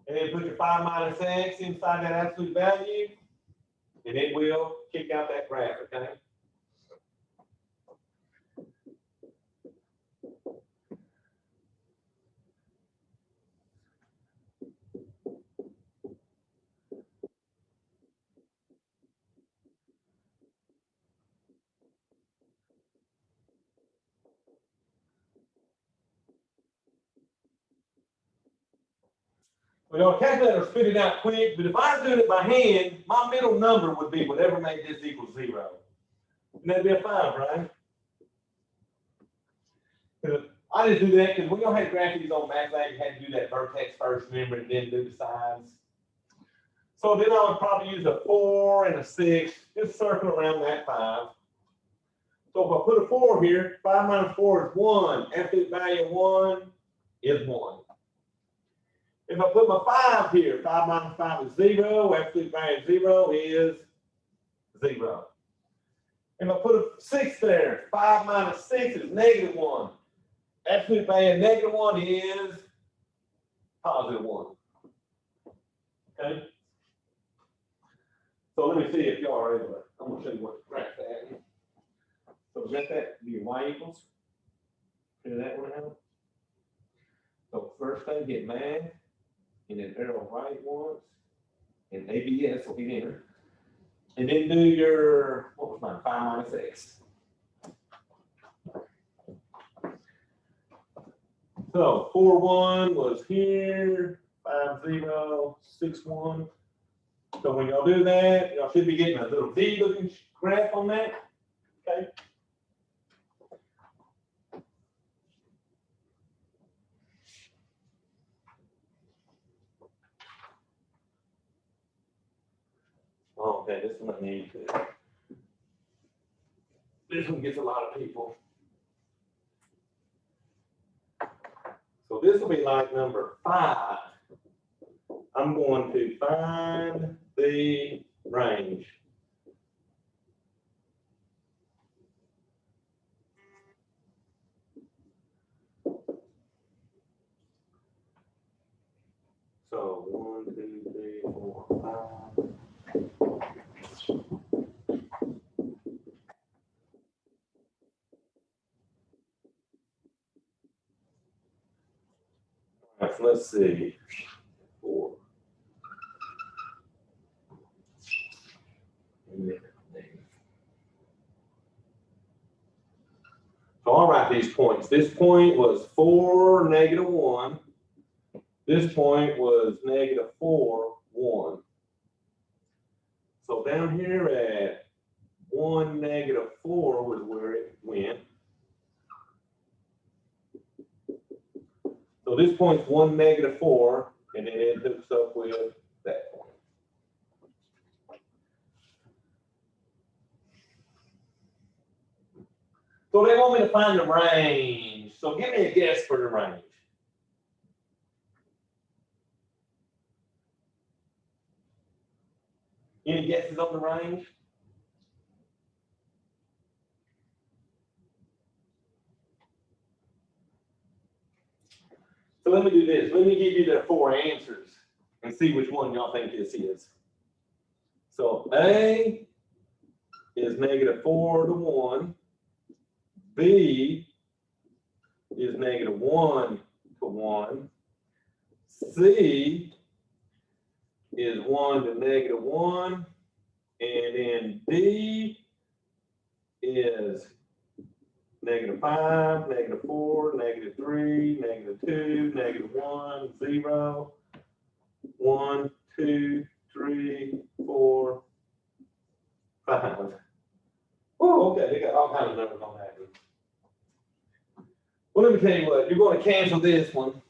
and then put your 5 minus x inside that absolute value, and it will kick out that graph, okay? Well, the calculator will spit it out quick, but if I was doing it by hand, my middle number would be whatever made this equal 0. And that'd be a 5, right? I just do that because we don't have graphics on MATLAB. You had to do that vertex first, remember, and then do the sides. So then I would probably use a 4 and a 6, just circle around that 5. So if I put a 4 here, 5 minus 4 is 1. Absolute value of 1 is 1. If I put my 5 here, 5 minus 5 is 0. Absolute value of 0 is 0. If I put a 6 there, 5 minus 6 is negative 1. Absolute value of negative 1 is positive 1. Okay? So let me see if y'all are able to. I'm going to show you what to graph that. So we got that to be y equals. Figure that one out. So first thing, hit math, and then arrow right once, and ABS will hit enter. And then do your, what was mine, 5 minus x. So 4, 1 was here, 5, 0, 6, 1. So when y'all do that, y'all should be getting a little V-looking graph on that. Okay. Oh, Okay, this one I need to. This one gets a lot of people. So this will be like number 5. I'm going to find the range. So 1, 2, 3, 4, 5. All right, so let's see. 4. So I'll write these points. This point was 4, -1. This point was -4, 1. So down here at 1, -4 was where it went. So this point's 1, -4, and then it hooks up with that point. So they want me to find the range. So give me a guess for the range. Any guesses on the range? So let me do this. Let me give you the 4 answers and see which one y'all think this is. So A is -4 to 1. B is -1 to 1. C is 1 to -1. And then D is -5, -4, -3, -2, -1, 0, 1, 2, 3, 4, 5. Oh, okay, they got all kinds of numbers on that. Well, let me tell you what, you're going to cancel this one.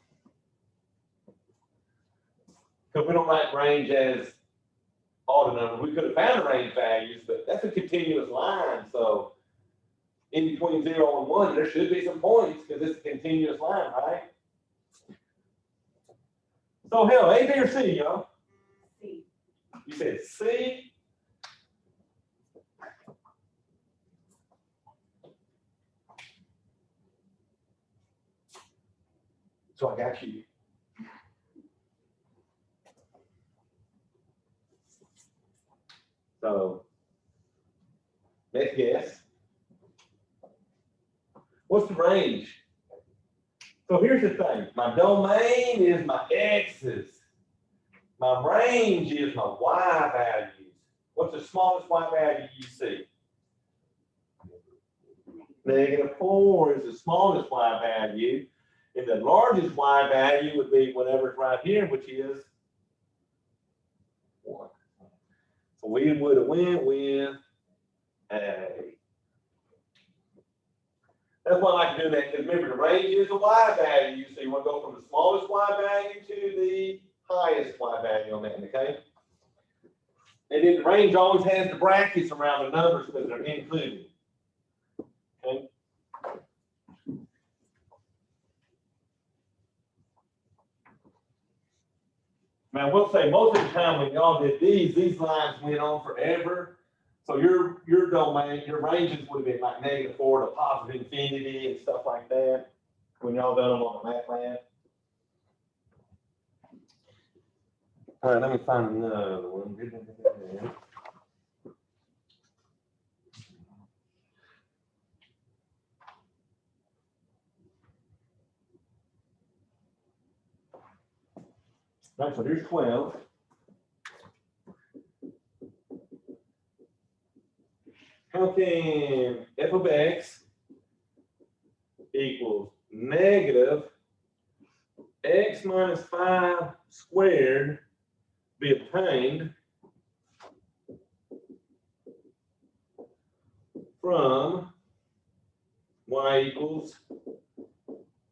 Because we don't like range as all the numbers. We could have found the range values, but that's a continuous line. So in between 0 and 1, there should be some points because it's a continuous line, right? So hell, A, B, or C, y'all? C. You said C? So I got you. So, next guess. What's the range? So here's the thing. My domain is my x's. My range is my y values. What's the smallest y value you see? -4 is the smallest y value. And the largest y value would be whatever's right here, which is 1. So we would have went with A. That's why I like doing that, because remember, the range is a y value, so you want to go from the smallest y value to the highest y value on that, okay? And then the range always has the brackets around the numbers because they're included. Okay? Now, I will say, most of the time when y'all did these lines went on forever. So your domain, your ranges would have been like -4 to positive infinity and stuff like that when y'all done them on the math lab. All right, let me find another one. All right, so here's 12. How can f of x equals -x minus 5 squared be obtained from y equals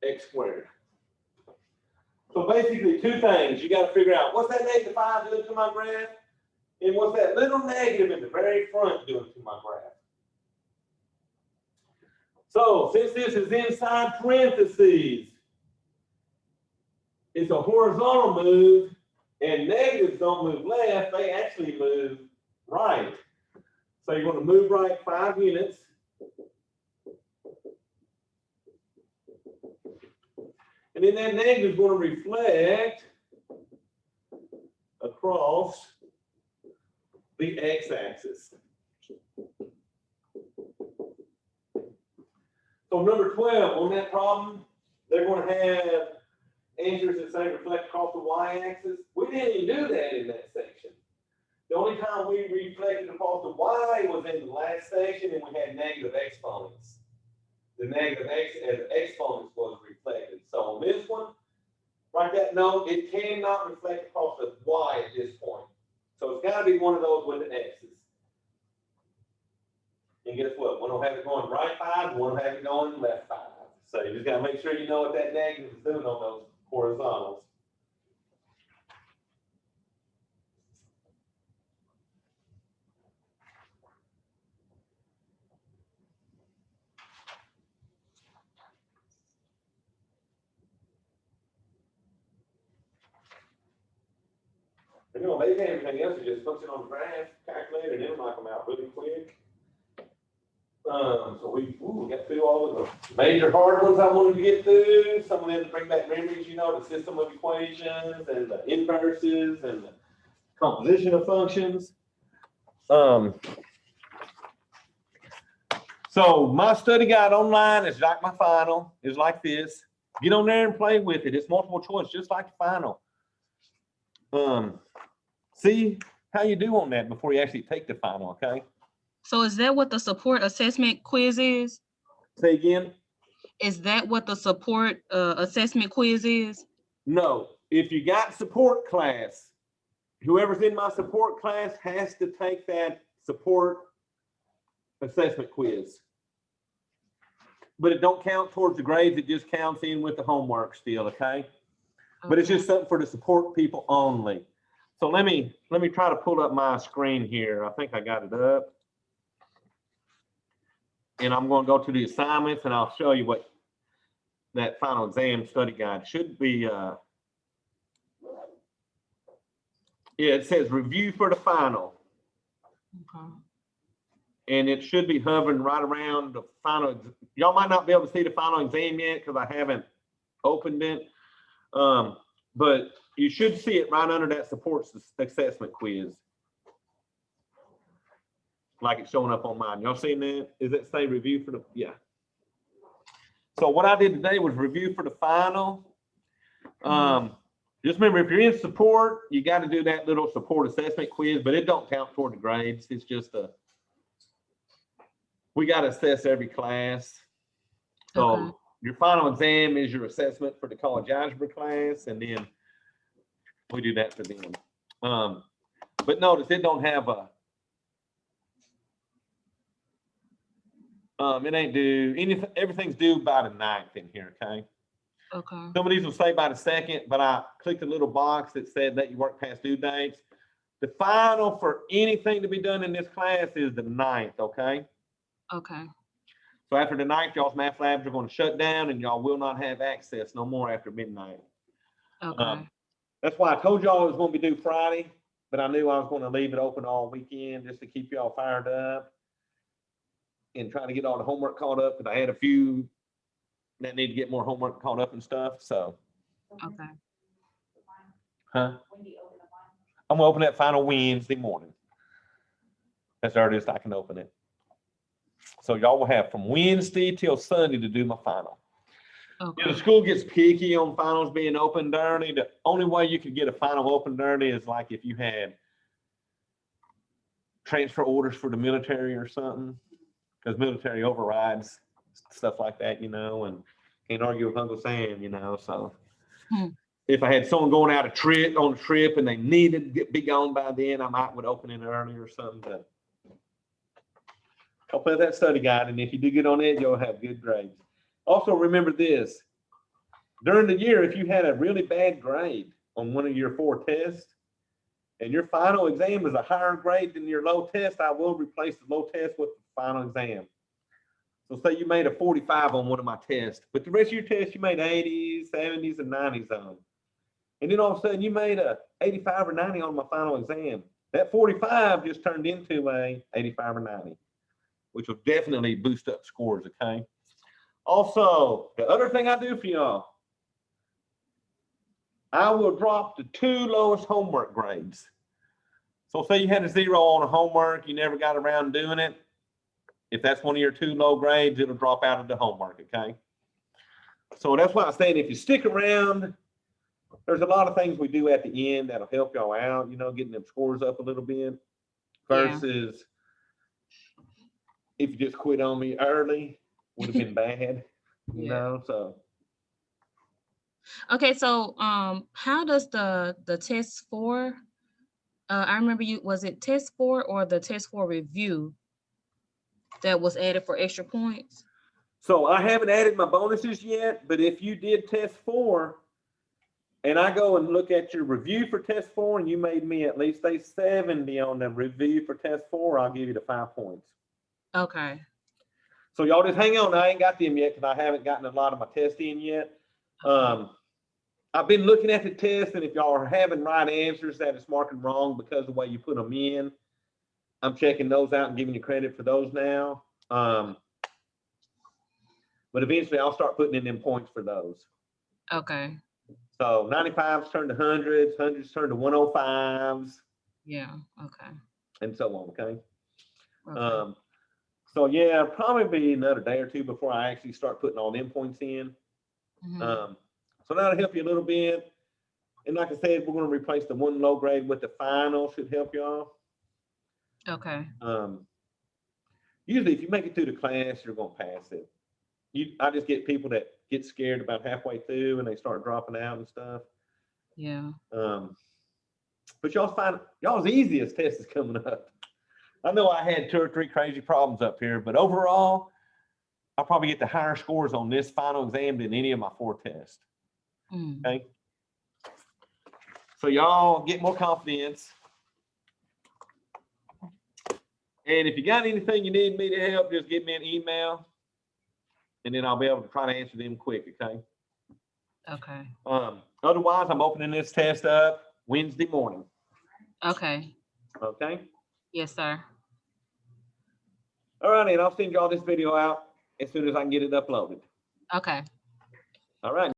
x squared? So basically 2 things. You got to figure out what's that -5 doing to my graph, And what's that little negative in the very front doing to my graph? So since this is inside parentheses, it's a horizontal move, and negatives don't move left, they actually move right. So you're going to move right 5 units. And then that negative is going to reflect across the x-axis. So number 12, on that problem, they're going to have answers that say reflect across the y-axis. We didn't even do that in that section. The only time we reflected across the y was in the last section, and we had negative exponents. The negative x as exponents was reflected. So on this one, write that note, it cannot reflect across the y at this point. So it's got to be one of those with the x's. And guess what? One will have it going right 5, one will have it going left 5. So you just got to make sure you know what that negative is doing on those horizontals. You know, maybe everything else is just punching on the graph calculator and it'll knock them out really quick. So we got through all of the major hard ones I wanted to get through. Some of them to bring back memories, you know, the system of equations and the inverses and the composition of functions. So my study guide online is like my final, is like this. Get on there and play with it. It's multiple choice, just like the final. See how you do on that before you actually take the final, okay? So is that what the support assessment quiz is? Say again? Is that what the support assessment quiz is? No. If you got support class, whoever's in my support class has to take that support assessment quiz. But it don't count towards the grades, it just counts in with the homework still, okay? But it's just something for the support people only. So let me try to pull up my screen here. I think I got it up. And I'm going to go to the assignments and I'll show you what that final exam study guide should be. Yeah, it says review for the final. Okay. And it should be hovering right around the final. Y'all might not be able to see the final exam yet because I haven't opened it. But you should see it right under that support assessment quiz. Like it's showing up on mine. Y'all seen that? Is it say review for the, yeah. So what I did today was review for the final. Just remember, if you're in support, you got to do that little support assessment quiz, but it don't count toward the grades. It's just we got to assess every class. So your final exam is your assessment for the college algebra class, and then we do that for them. But notice it don't have a, it ain't due, anything, everything's due by the 9th in here, okay? Okay. Some of these will say by the 2nd, but I clicked a little box that said that you work past due dates. The final for anything to be done in this class is the 9th, okay? Okay. So after the 9th, y'all's math labs are going to shut down and y'all will not have access no more after midnight. Okay. That's why I told y'all it was going to be due Friday, but I knew I was going to leave it open all weekend just to keep y'all fired up and trying to get all the homework caught up, because I had a few that need to get more homework caught up and stuff. So, Okay. huh? I'm gonna open that final Wednesday morning. That's the earliest I can open it. So y'all will have from Wednesday till Sunday to do my final. Okay. You know, the school gets picky on finals being opened early. The only way you could get a final opened early is like if you had transfer orders for the military or something, because military overrides stuff like that, you know, and can't argue with Uncle Sam, you know. So if I had someone going out on a trip and they needed to be gone by then, I might would open it early or something. But I'll put that study guide, and if you do get on it, you'll have good grades. Also, remember this: during the year, if you had a really bad grade on one of your 4 tests, and your final exam is a higher grade than your low test, I will replace the low test with the final exam. So say you made a 45 on one of my tests, but the rest of your tests you made 80s, 70s, and 90s on. And then all of a sudden you made a 85 or 90 on my final exam. That 45 just turned into a 85 or 90, which will definitely boost up scores, okay? Also, the other thing I do for y'all, I will drop the 2 lowest homework grades. So say you had a 0 on a homework, you never got around doing it. If that's one of your 2 low grades, it'll drop out of the homework, okay? So that's why I'm saying if you stick around, there's a lot of things we do at the end that'll help y'all out, you know, getting them scores up a little bit versus if you just quit on me early, would have been bad, you know, so. Okay, so how does the test 4, I remember was it test 4 or the test 4 review that was added for extra points? So I haven't added my bonuses yet, but if you did test 4 and I go and look at your review for test 4 and you made me at least a 70 on the review for test 4, I'll give you the 5 points. Okay. So y'all just hang on. I ain't got them yet because I haven't gotten a lot of my tests in yet. I've been looking at the test, and if y'all are having right answers that it's marking wrong because of the way you put them in, I'm checking those out and giving you credit for those now. But eventually I'll start putting in them points for those. Okay. So 95s turn to 100s, 100s turn to 105s. Yeah. Okay. And so on, okay? Okay. So yeah, probably be another day or two before I actually start putting all them points in. So that'll help you a little bit. And like I said, we're going to replace the 1 low grade with the final, should help y'all. Okay. Usually if you make it through the class, you're going to pass it. I just get people that get scared about halfway through and they start dropping out and stuff. Yeah. But y'all's easiest test is coming up. I know I had 2 or 3 crazy problems up here, but overall, I'll probably get the higher scores on this final exam than any of my 4 tests. Okay. So y'all get more confidence. And if you got anything you need me to help, just give me an email. And then I'll be able to try to answer them quick, okay? Okay. Otherwise, I'm opening this test up Wednesday morning. Okay. Okay? Yes, sir. All right, and I'll send y'all this video out as soon as I can get it uploaded. Okay. All right.